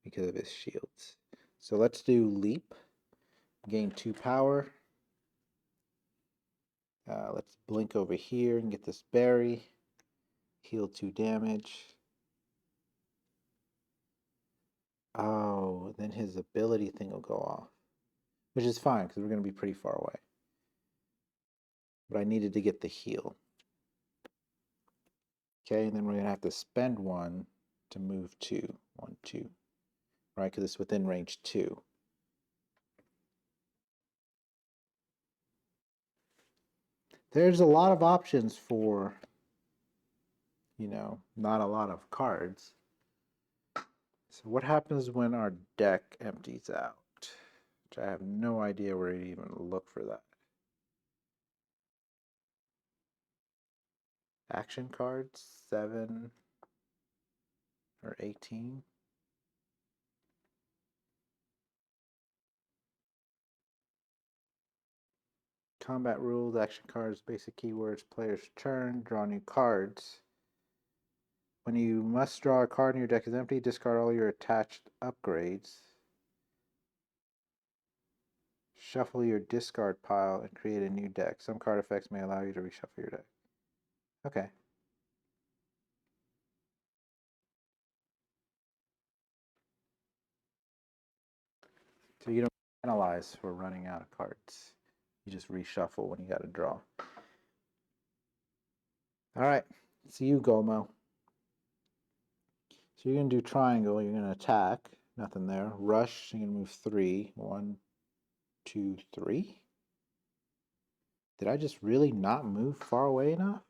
Speaker 1: because of his shields. So let's do Leap. Gain 2 power. Let's blink over here and get this berry. Heal 2 damage. Oh, then his ability thing will go off. Which is fine, because we're going to be pretty far away. But I needed to get the heal. Okay, and then we're going to have to spend 1 to move 2. 1, 2. Right, because it's within range 2. There's a lot of options for, not a lot of cards. So what happens when our deck empties out? Which I have no idea where to even look for that. Action cards, 7 or 18. Combat rules, action cards, basic keywords, player's turn, draw new cards. When you must draw a card and your deck is empty, discard all your attached upgrades. Shuffle your discard pile and create a new deck. Some card effects may allow you to reshuffle your deck. Okay. So you don't penalize for running out of cards. You just reshuffle when you got to draw. All right. See you, Gomo. So you're going to do triangle. You're going to attack. Nothing there. Rush. You're going to move 3. 1, 2, 3. Did I just really not move far away enough?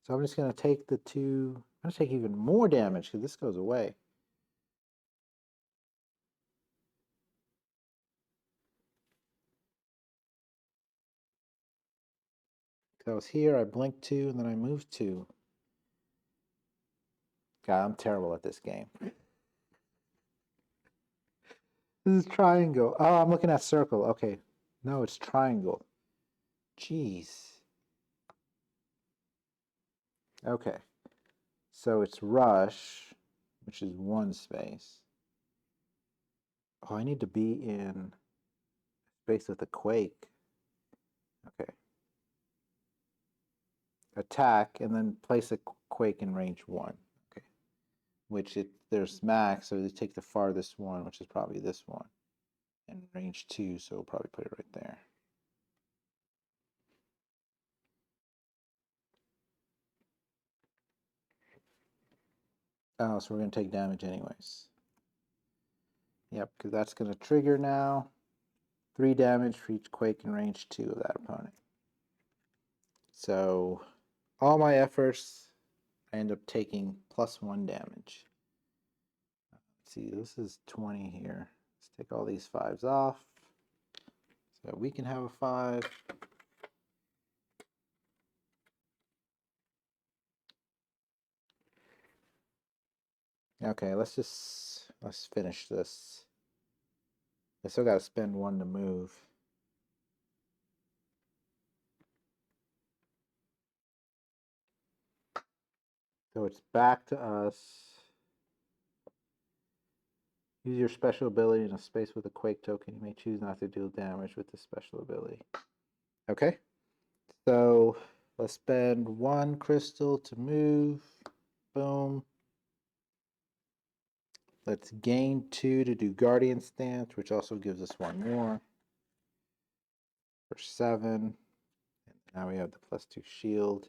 Speaker 1: So I'm just going to take the 2. I'm going to take even more damage because this goes away. I was here, I blinked 2, and then I moved 2. God, I'm terrible at this game. This is triangle. Oh, I'm looking at circle. Okay. No, it's triangle. Jeez. Okay. So it's rush, which is one space. Oh, I need to be in space with a quake. Okay. Attack and then place a quake in range 1. Okay. Which there's max, so they take the farthest one, which is probably this one. And range 2, so we'll probably put it right there. Oh, so we're going to take damage anyways. Yep, because that's going to trigger now. 3 damage for each quake in range 2 of that opponent. So all my efforts, I end up taking +1 damage. Let's see, this is 20 here. Let's take all these 5s off. So we can have a 5. Okay, let's finish this. I still got to spend 1 to move. So it's back to us. Use your special ability in a space with a quake token. You may choose not to deal damage with this special ability. Okay. So let's spend 1 crystal to move. Boom. Let's gain 2 to do Guardian Stance, which also gives us 1 more. For 7. And now we have the +2 shield.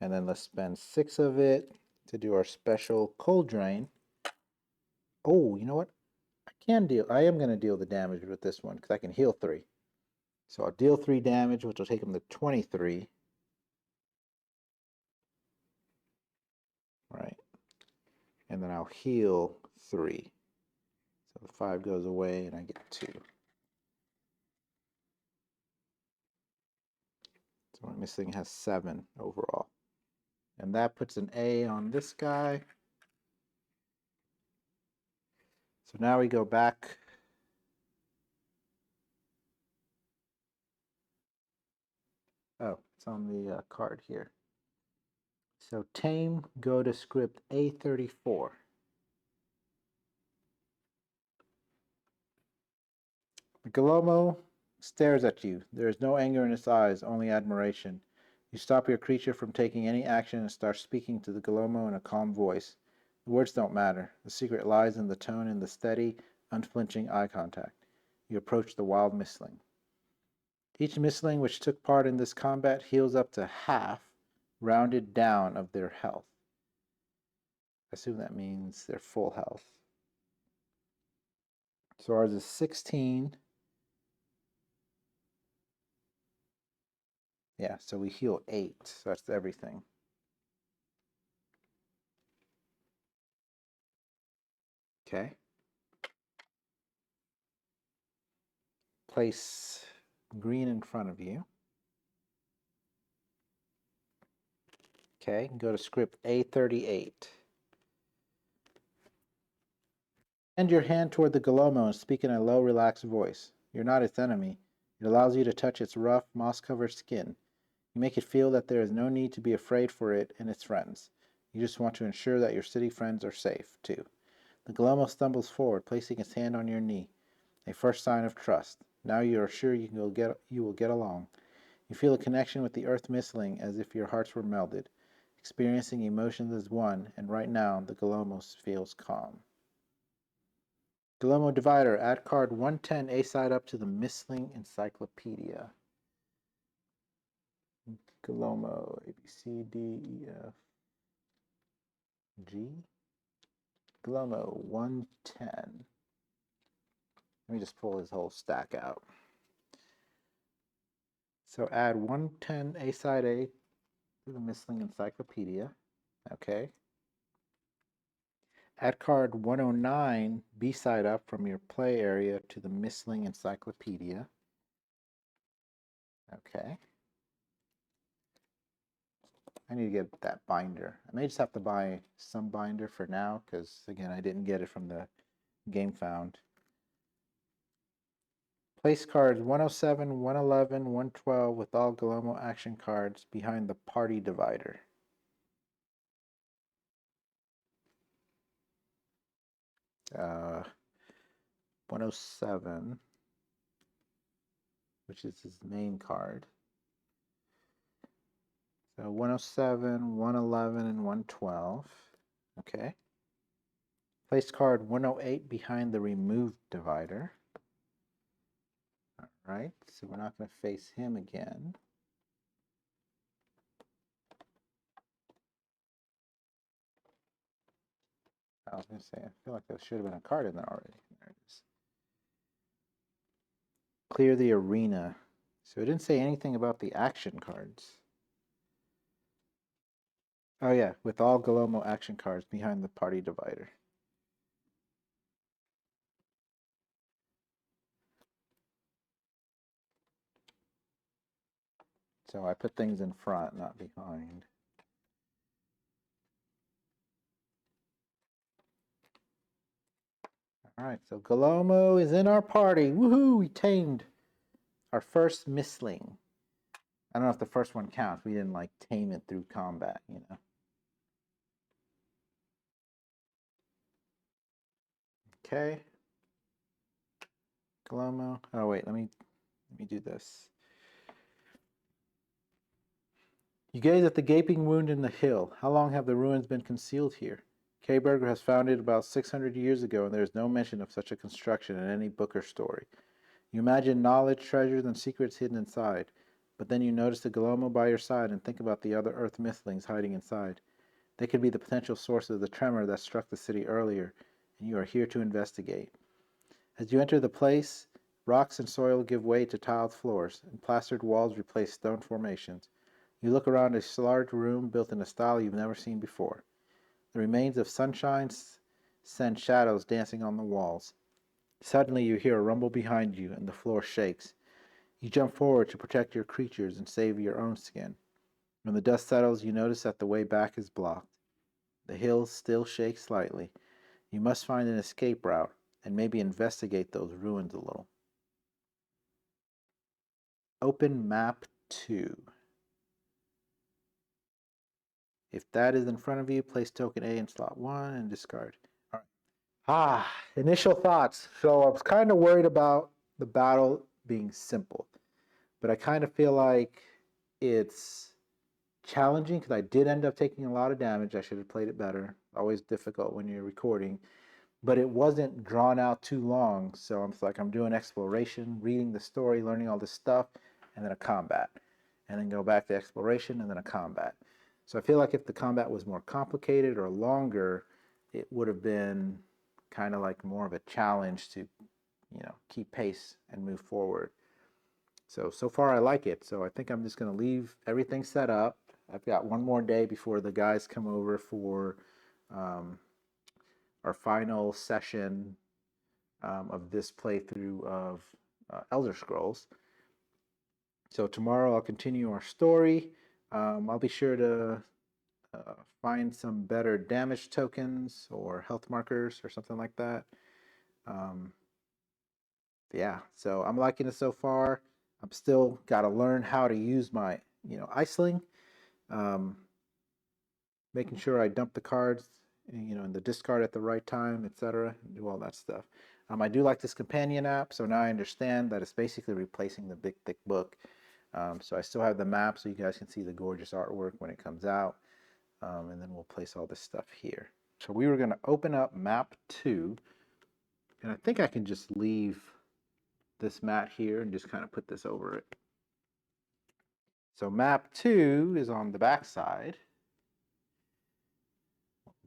Speaker 1: And then let's spend 6 of it to do our special Cold Drain. Oh, you know what? I am going to deal the damage with this one because I can heal 3. So I'll deal 3 damage, which will take him to 23. Right. And then I'll heal 3. So the 5 goes away and I get 2. So my missing has 7 overall. And that puts an A on this guy. So now we go back. Oh, it's on the card here. So tame, go to script A34. The Galomo stares at you. There is no anger in its eyes, only admiration. You stop your creature from taking any action and start speaking to the Galomo in a calm voice. The words don't matter. The secret lies in the tone and the steady, unflinching eye contact. You approach the wild Mistling. Each Mistling which took part in this combat heals up to half, rounded down, of their health. I assume that means their full health. So ours is 16. Yeah, so we heal 8. So that's everything. Okay. Place green in front of you. Okay, go to script A38. Bend your hand toward the Galomo and speak in a low, relaxed voice. You're not its enemy. It allows you to touch its rough, moss-covered skin. You make it feel that there is no need to be afraid for it and its friends. You just want to ensure that your city friends are safe, too. The Galomo stumbles forward, placing its hand on your knee. A first sign of trust. Now you are sure you will get along. You feel a connection with the Earth Mistling as if your hearts were melded, experiencing emotions as one, and right now the Galomo feels calm. Galomo Divider, add card 110 A side up to the Mistling Encyclopedia. Galomo, A, B, C, D, E, F, G. Galomo 110. Let me just pull his whole stack out. So add 110 A side A to the Mistling Encyclopedia. Okay. Add card 109 B side up from your play area to the Mistling Encyclopedia. Okay. I need to get that binder. I may just have to buy some binder for now because, again, I didn't get it from the Game Found. Place cards 107, 111, 112 with all Galomo action cards behind the party divider. Uh, 107, which is his main card. So 107, 111, and 112. Okay. Place card 108 behind the removed divider. All right, so we're not going to face him again. I was going to say, I feel like there should have been a card in there already. There it is. Clear the arena. So it didn't say anything about the action cards. Oh yeah, with all Galomo action cards behind the party divider. So I put things in front, not behind. All right, so Galomo is in our party. Woohoo! We tamed our first Mistling. I don't know if the first one counts. We didn't like tame it through combat, you know. Okay. Galomo. Oh wait, let me do this. You gaze at the gaping wound in the hill. How long have the ruins been concealed here? K-Burger has found it about 600 years ago, and there is no mention of such a construction in any book or story. You imagine knowledge, treasures, and secrets hidden inside, but then you notice the Galomo by your side and think about the other Earth Mythlings hiding inside. They could be the potential source of the tremor that struck the city earlier, and you are here to investigate. As you enter the place, rocks and soil give way to tiled floors, and plastered walls replace stone formations. You look around a large room built in a style you've never seen before. The remains of sunshine send shadows dancing on the walls. Suddenly you hear a rumble behind you, and the floor shakes. You jump forward to protect your creatures and save your own skin. When the dust settles, you notice that the way back is blocked. The hills still shake slightly. You must find an escape route and maybe investigate those ruins a little. Open map 2. If that is in front of you, place token A in slot 1 and discard. All right. Initial thoughts. So I was kind of worried about the battle being simple, but I kind of feel like it's challenging because I did end up taking a lot of damage. I should have played it better. Always difficult when you're recording, but it wasn't drawn out too long. So I'm doing exploration, reading the story, learning all this stuff, and then a combat, and then go back to exploration and then a combat. So I feel like if the combat was more complicated or longer, it would have been kind of like more of a challenge to, keep pace and move forward. So far I like it. So I think I'm just going to leave everything set up. I've got one more day before the guys come over for our final session of this playthrough of Elder Scrolls. So tomorrow I'll continue our story. I'll be sure to find some better damage tokens or health markers or something like that. Yeah, so I'm liking it so far. I'm still got to learn how to use my, Iceling. Making sure I dump the cards, in the discard at the right time, etc., and do all that stuff. I do like this companion app, so now I understand that it's basically replacing the big thick book. So I still have the map, so you guys can see the gorgeous artwork when it comes out, and then we'll place all this stuff here. So we were going to open up map 2, and I think I can just leave this mat here and just kind of put this over it. So map 2 is on the back side.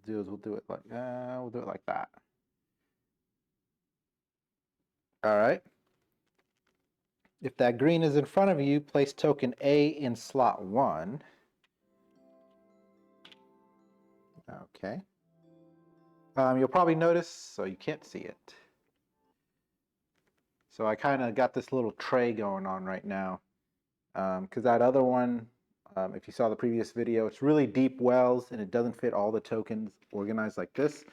Speaker 1: We'll do it like that. All right. If that green is in front of you, place token A in slot 1. Okay. You'll probably notice, so you can't see it. So I kind of got this little tray going on right now, because that other one, If you saw the previous video, it's really deep wells and it doesn't fit all the tokens organized like this.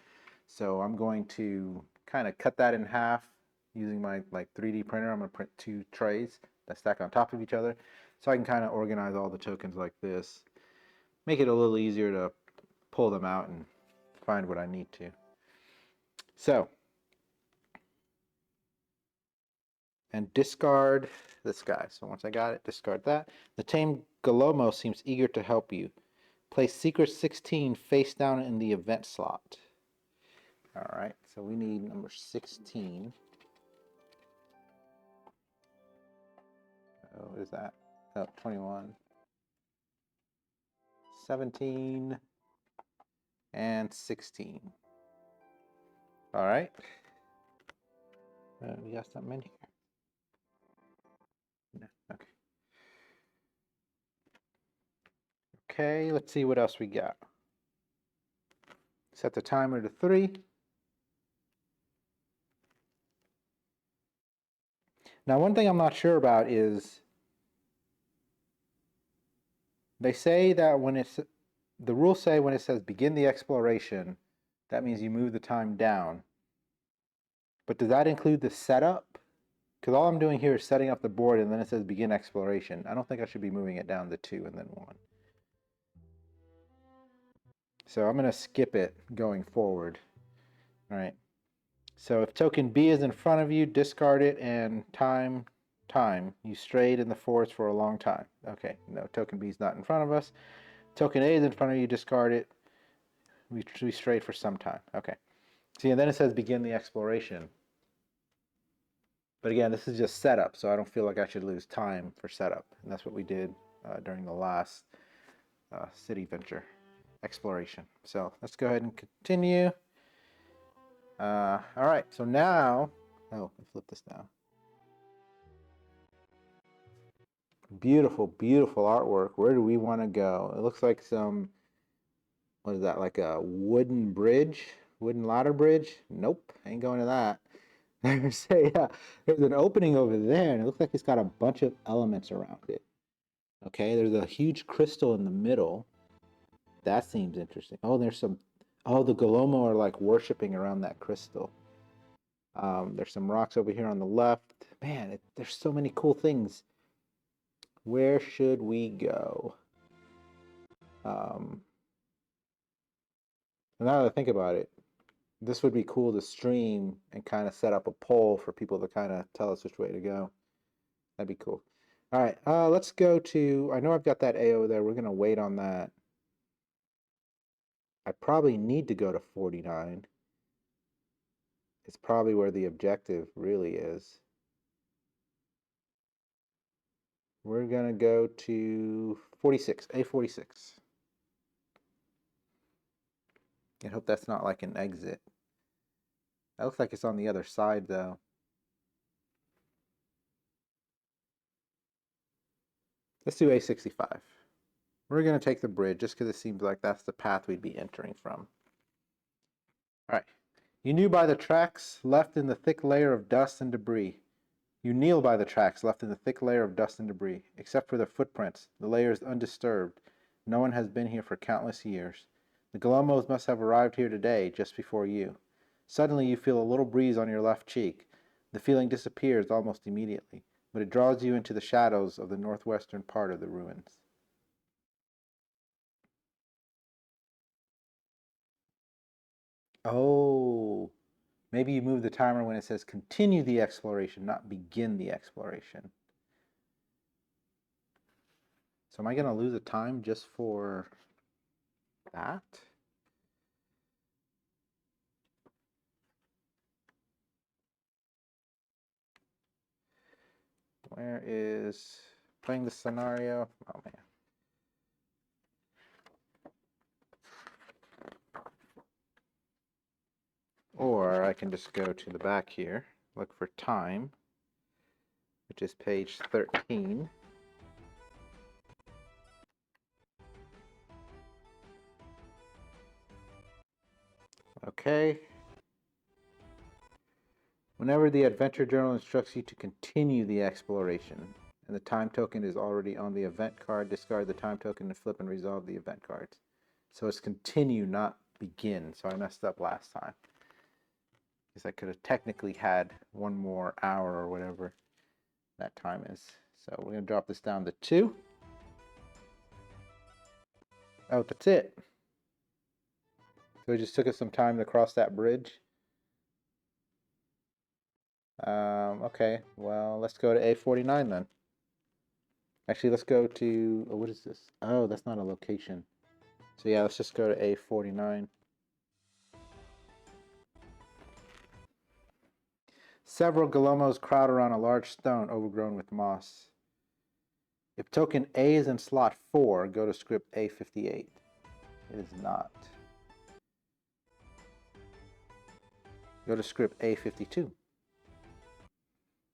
Speaker 1: So I'm going to kind of cut that in half using my 3D printer. I'm going to print 2 trays that stack on top of each other, so I can kind of organize all the tokens like this, make it a little easier to pull them out and find what I need to. So, and discard this guy. So once I got it, discard that. The tame Galomo seems eager to help you. Place Secret 16 face down in the event slot. All right, so we need number 16. Oh, what is that? Oh, 21. 17 and 16. All right. We got something in here. No. Okay. Okay, let's see what else we got. Set the timer to 3. Now, one thing I'm not sure about is they say that when it's, the rules say when it says begin the exploration, that means you move the time down. But does that include the setup? Because all I'm doing here is setting up the board and then it says begin exploration. I don't think I should be moving it down to 2 and then 1. So I'm going to skip it going forward. All right. So if token B is in front of you, discard it and time. You strayed in the forest for a long time. Okay, no, token B is not in front of us. Token A is in front of you, discard it. We strayed for some time. Okay. See, and then it says begin the exploration. But again, this is just setup, so I don't feel like I should lose time for setup. And that's what we did during the last city venture exploration. So let's go ahead and continue. All right, so now, oh, I flipped this down. Beautiful, beautiful artwork. Where do we want to go? It looks like some, what is that, like a wooden bridge? Wooden ladder bridge? Nope, ain't going to that. There's an opening over there, and it looks like it's got a bunch of elements around it. Okay, there's a huge crystal in the middle. That seems interesting. Oh, there's some, oh, the Galomo are like worshiping around that crystal. There's some rocks over here on the left. Man, there's so many cool things. Where should we go? Now that I think about it, this would be cool to stream and kind of set up a poll for people to kind of tell us which way to go. That'd be cool. All right, let's go to, I know I've got that AO there. We're going to wait on that. I probably need to go to 49. It's probably where the objective really is. We're going to go to 46, A46. I hope that's not like an exit. That looks like it's on the other side, though. Let's do A65. We're going to take the bridge just because it seems like that's the path we'd be entering from. All right. You knew by the tracks left in the thick layer of dust and debris. You kneel by the tracks left in the thick layer of dust and debris. Except for the footprints, the layer is undisturbed. No one has been here for countless years. The Galomos must have arrived here today, just before you. Suddenly you feel a little breeze on your left cheek. The feeling disappears almost immediately, but it draws you into the shadows of the northwestern part of the ruins. Oh, maybe you move the timer when it says continue the exploration, not begin the exploration. So am I going to lose a time just for that? Where is playing the scenario? Oh man. Or I can just go to the back here, look for time, which is page 13. Okay. Whenever the adventure journal instructs you to continue the exploration, and the time token is already on the event card. Discard the time token and flip and resolve the event cards. So it's continue, not begin. So I messed up last time. Because I could have technically had one more hour or whatever that time is. So we're going to drop this down to 2. Oh, that's it. So it just took us some time to cross that bridge. Okay, well, let's go to A49 then. Actually, let's go to, oh, what is this? Oh, that's not a location. So yeah, let's just go to A49. Several Galomos crowd around a large stone overgrown with moss. If token A is in slot 4, go to script A58. It is not. Go to script A52.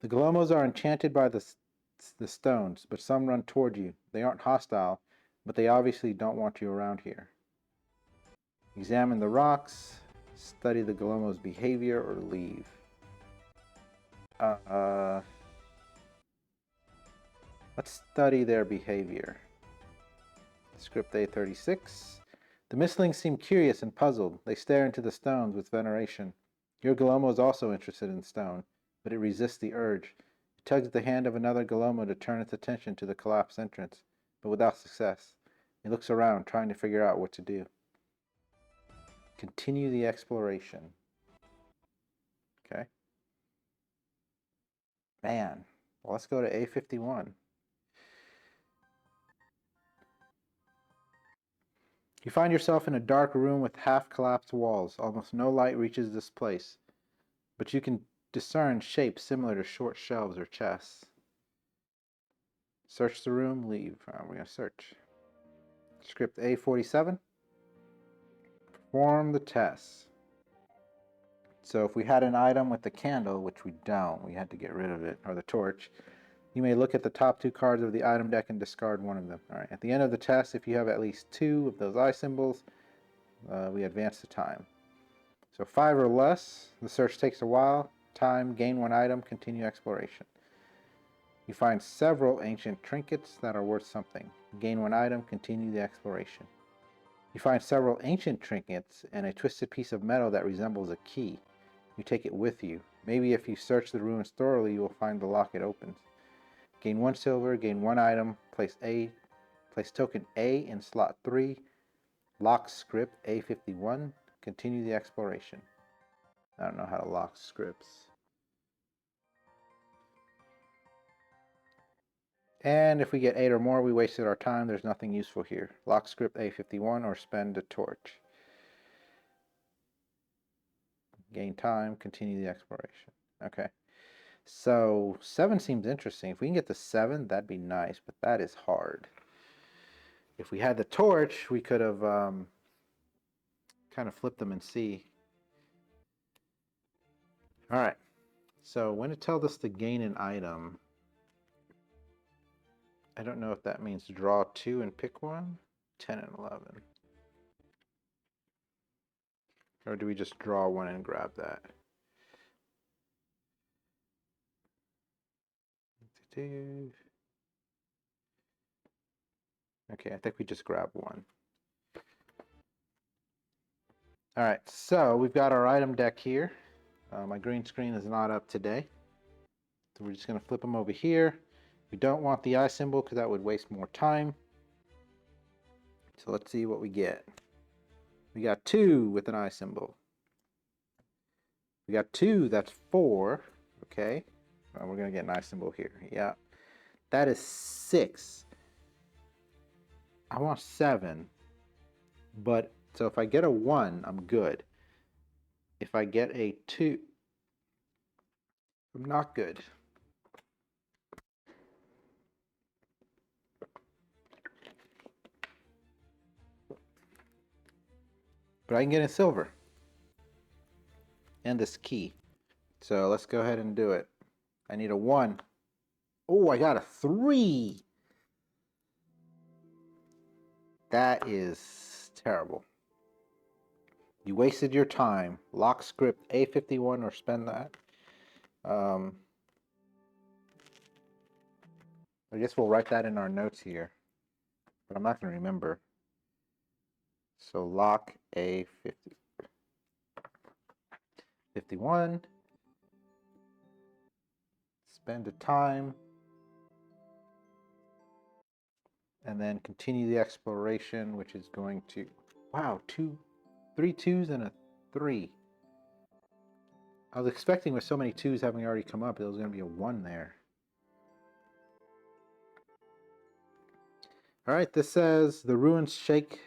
Speaker 1: The Galomos are enchanted by the stones, but some run toward you. They aren't hostile, but they obviously don't want you around here. Examine the rocks, study the Galomos' behavior, or leave. Let's study their behavior. Script A36. The Mistlings seem curious and puzzled. They stare into the stones with veneration. Your Galomo is also interested in stone, but it resists the urge. It tugs the hand of another Galomo to turn its attention to the collapsed entrance, but without success. It looks around, trying to figure out what to do. Continue the exploration. Okay. Man. Well, let's go to A51. You find yourself in a dark room with half-collapsed walls. Almost no light reaches this place, but you can discern shapes similar to short shelves or chests. Search the room, leave. We're going to search. Script A47. Perform the test. So if we had an item with the candle, which we don't, we had to get rid of it, or the torch, you may look at the top 2 cards of the item deck and discard one of them. All right. At the end of the test, if you have at least 2 of those eye symbols, we advance the time. So 5 or less, the search takes a while. Time, gain 1 item, continue exploration. You find several ancient trinkets that are worth something. Gain 1 item, continue the exploration. You find several ancient trinkets and a twisted piece of metal that resembles a key. You take it with you. Maybe if you search the ruins thoroughly, you will find the lock it opens. Gain 1 silver, gain 1 item, place token A in slot 3, lock script A51, continue the exploration. I don't know how to lock scripts. And if we get 8 or more, we wasted our time. There's nothing useful here. Lock script A51 or spend a torch. Gain time, continue the exploration. Okay. So 7 seems interesting. If we can get to 7, that'd be nice, but that is hard. If we had the torch, we could have kind of flipped them and see. All right. So when it tells us to gain an item, I don't know if that means draw 2 and pick one, 10 and 11. Or do we just draw 1 and grab that? Okay, I think we just grab 1. All right, so we've got our item deck here. My green screen is not up today. So we're just going to flip them over here. We don't want the eye symbol because that would waste more time. So let's see what we get. We got 2 with an eye symbol. We got 2, that's 4. Okay, we're going to get an eye symbol here. Yeah, that is 6. I want 7. But, so if I get a 1, I'm good. If I get a 2, I'm not good. But I can get a silver. And this key. So let's go ahead and do it. I need a 1. Oh, I got a 3. That is terrible. You wasted your time. Lock script A51 or spend that. I guess we'll write that in our notes here, but I'm not going to remember. So lock A50. 51. Spend a time. And then continue the exploration, which is going to, wow, 3 2s and a 3. I was expecting with so many 2s having already come up, there was going to be a 1 there. All right, this says the ruins shake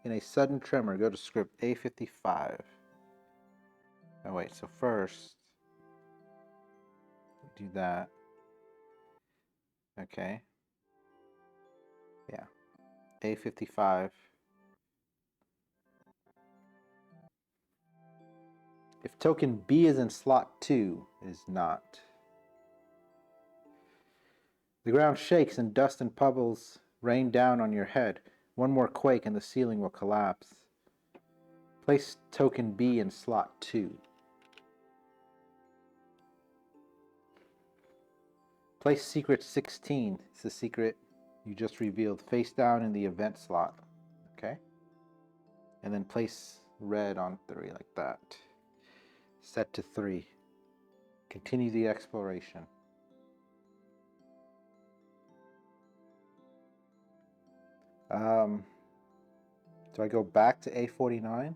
Speaker 1: in a sudden tremor. Go to script A55. Oh wait, so first do that. Okay. Yeah. A55. If token B is in slot 2, it is not. The ground shakes and dust and pebbles rain down on your head. One more quake and the ceiling will collapse. Place token B in slot 2. Place secret 16. It's the secret you just revealed face down in the event slot. Okay? And then place red on 3 like that. Set to 3. Continue the exploration. Do I go back to A49?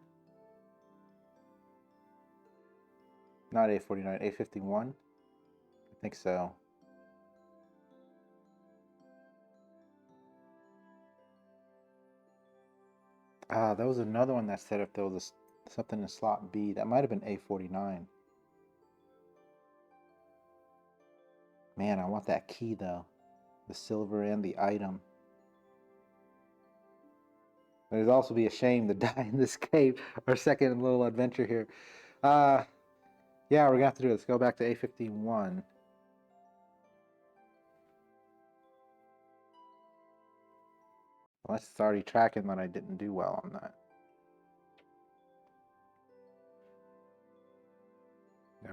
Speaker 1: Not A49, A51? I think so. Ah, that was another one that said if there was something in slot B. That might have been A49. Man, I want that key though. The silver and the item. But it'd also be a shame to die in this cave. Our second little adventure here. Yeah, we're gonna have to do it. Let's go back to A51. Unless it's already tracking that I didn't do well on that.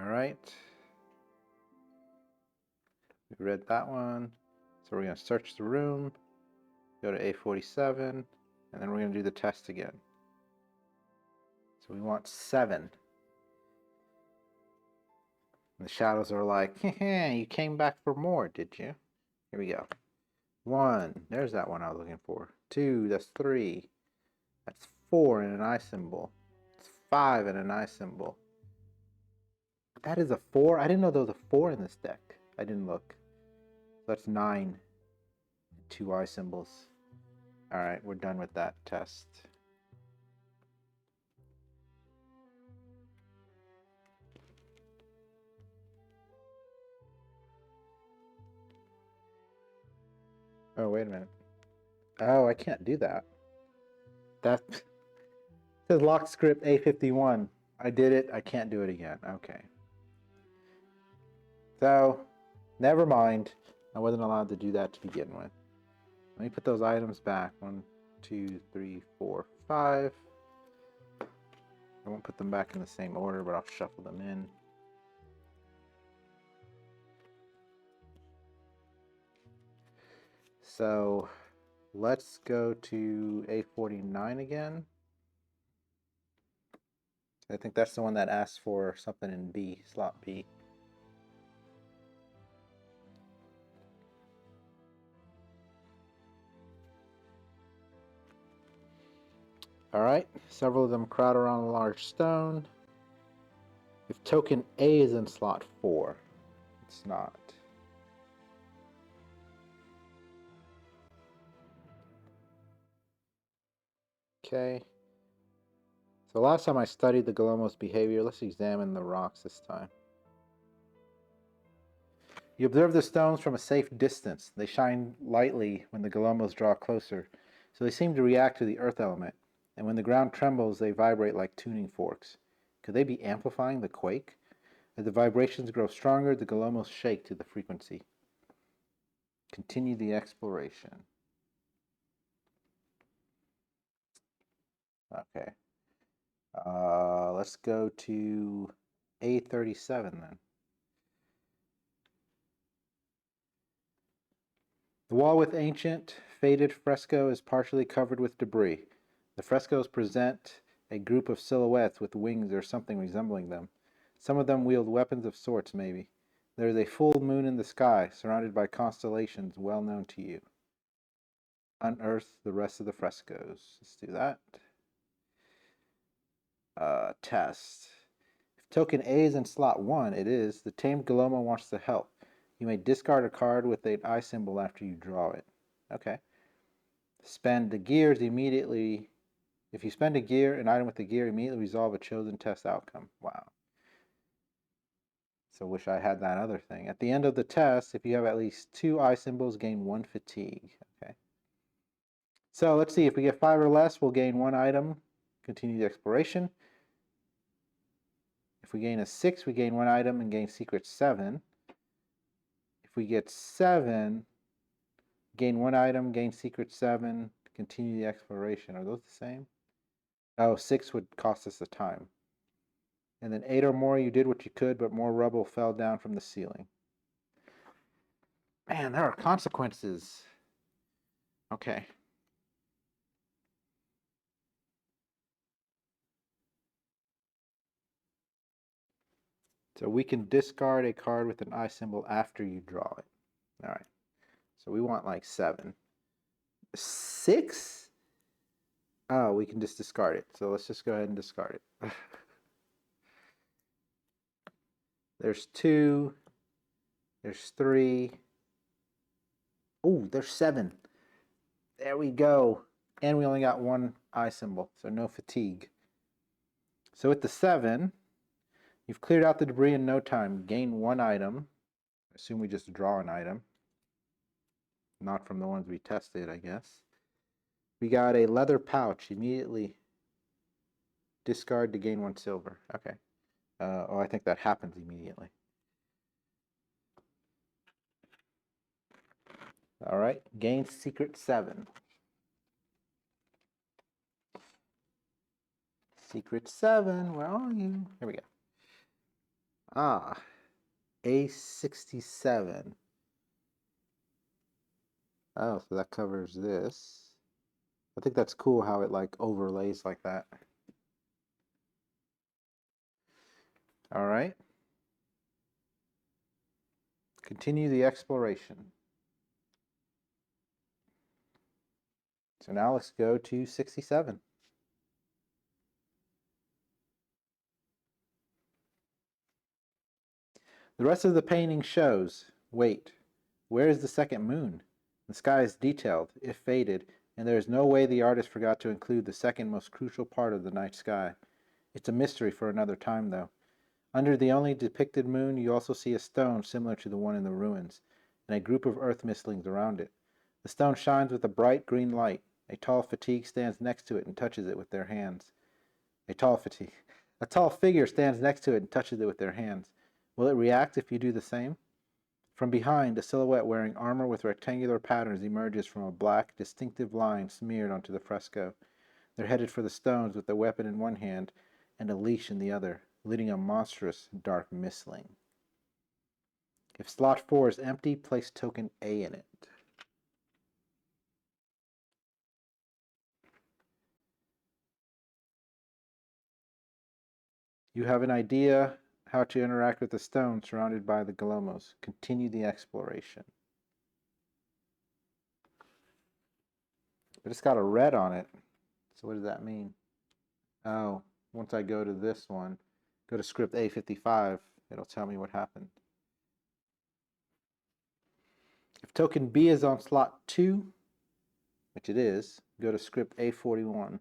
Speaker 1: All right. We read that one. So we're gonna search the room, go to A47, and then we're gonna do the test again. So we want 7. And the shadows are like, hey, you came back for more, did you? Here we go. 1, there's that one I was looking for. 2, that's 3. That's 4 and an eye symbol. It's 5 and an eye symbol. That is a 4? I didn't know there was a 4 in this deck. I didn't look. So that's 9. 2 eye symbols. Alright, we're done with that test. Oh, wait a minute. Oh, I can't do that. That says lock script A51. I did it. I can't do it again. Okay. So, never mind. I wasn't allowed to do that to begin with. Let me put those items back. 1, 2, 3, 4, 5. I won't put them back in the same order, but I'll shuffle them in. So let's go to A49 again. I think that's the one that asks for something in B, slot B. All right, several of them crowd around a large stone. If token A is in slot 4, it's not. Okay. So last time I studied the Galomo's behavior, let's examine the rocks this time. You observe the stones from a safe distance. They shine lightly when the Galomos draw closer, so they seem to react to the earth element, and when the ground trembles, they vibrate like tuning forks. Could they be amplifying the quake? As the vibrations grow stronger, the Galomos shake to the frequency. Continue the exploration. Okay. Let's go to A37 then. The wall with ancient, faded fresco is partially covered with debris. The frescoes present a group of silhouettes with wings or something resembling them. Some of them wield weapons of sorts, maybe. There is a full moon in the sky, surrounded by constellations well known to you. Unearth the rest of the frescoes. Let's do that. Test. If token A is in slot 1, it is. The tamed Galomo wants to help. You may discard a card with an eye symbol after you draw it. Okay. Spend the gears immediately. If you spend a gear, an item with the gear immediately resolve a chosen test outcome. Wow. So wish I had that other thing. At the end of the test, if you have at least 2 eye symbols, gain 1 fatigue. Okay. So let's see. If we get 5 or less, we'll gain 1 item. Continue the exploration. If we gain a 6, we gain 1 item and gain secret 7. If we get 7, gain 1 item, gain secret 7, continue the exploration. Are those the same? Oh, 6 would cost us the time. And then 8 or more, you did what you could, but more rubble fell down from the ceiling. Man, there are consequences. Okay. So we can discard a card with an eye symbol after you draw it. All right. So we want like 7. 6? Oh, we can just discard it. So let's just go ahead and discard it. There's 2. There's 3. Oh, there's 7. There we go. And we only got 1 eye symbol, so no fatigue. So with the 7, you've cleared out the debris in no time. Gain 1 item. Assume we just draw an item. Not from the ones we tested, I guess. We got a leather pouch. Immediately discard to gain 1 silver. Okay. Oh, I think that happens immediately. All right. Gain secret 7. Secret 7. Where are you? Here we go. Ah. A67. Oh, so that covers this. I think that's cool how it like overlays like that. All right. Continue the exploration. So now let's go to 67. The rest of the painting shows, wait, where is the second moon? The sky is detailed, if faded, and there is no way the artist forgot to include the second most crucial part of the night sky. It's a mystery for another time, though. Under the only depicted moon, you also see a stone similar to the one in the ruins, and a group of earth mistlings around it. The stone shines with a bright green light. A tall fatigue stands next to it and touches it with their hands. A tall figure stands next to it and touches it with their hands. Will it react if you do the same? From behind, a silhouette wearing armor with rectangular patterns emerges from a black, distinctive line smeared onto the fresco. They're headed for the stones with a weapon in one hand and a leash in the other, leading a monstrous dark mistling. If slot 4 is empty, place token A in it. You have an idea how to interact with the stone surrounded by the Galomos. Continue the exploration. But it's got a red on it. So what does that mean? Oh, once I go to this one, go to script A55, it'll tell me what happened. If token B is on slot 2, which it is, go to script A41.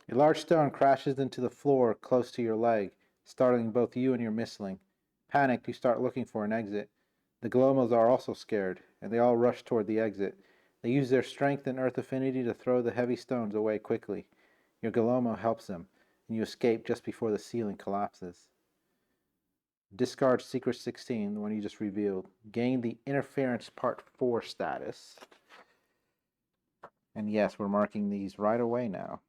Speaker 1: A large stone crashes into the floor close to your leg, startling both you and your mistling. Panicked, you start looking for an exit. The Galomos are also scared, and they all rush toward the exit. They use their strength and earth affinity to throw the heavy stones away quickly. Your Galomo helps them, and you escape just before the ceiling collapses. Discard Secret 16, the one you just revealed. Gain the Interference Part 4 status. And yes, we're marking these right away now.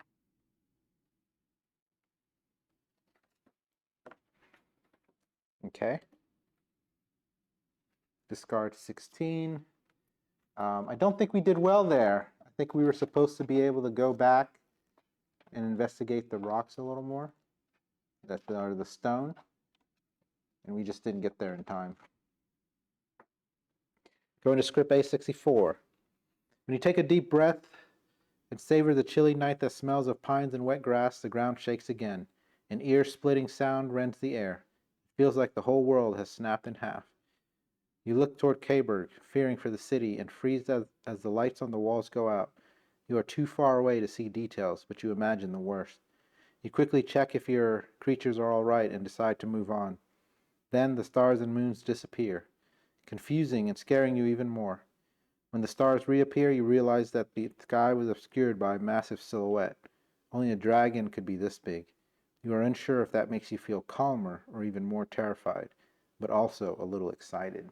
Speaker 1: Okay. Discard 16. I don't think we did well there. I think we were supposed to be able to go back and investigate the rocks a little more. That are the stone. And we just didn't get there in time. Going to script A64. When you take a deep breath and savor the chilly night that smells of pines and wet grass, the ground shakes again. An ear-splitting sound rends the air. It feels like the whole world has snapped in half. You look toward Kayberg, fearing for the city, and freeze as the lights on the walls go out. You are too far away to see details, but you imagine the worst. You quickly check if your creatures are all right and decide to move on. Then the stars and moons disappear, confusing and scaring you even more. When the stars reappear, you realize that the sky was obscured by a massive silhouette. Only a dragon could be this big. You are unsure if that makes you feel calmer or even more terrified, but also a little excited.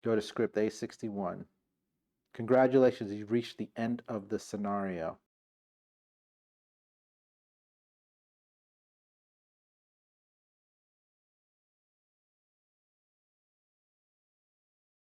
Speaker 1: Go to script A61. Congratulations, you've reached the end of the scenario.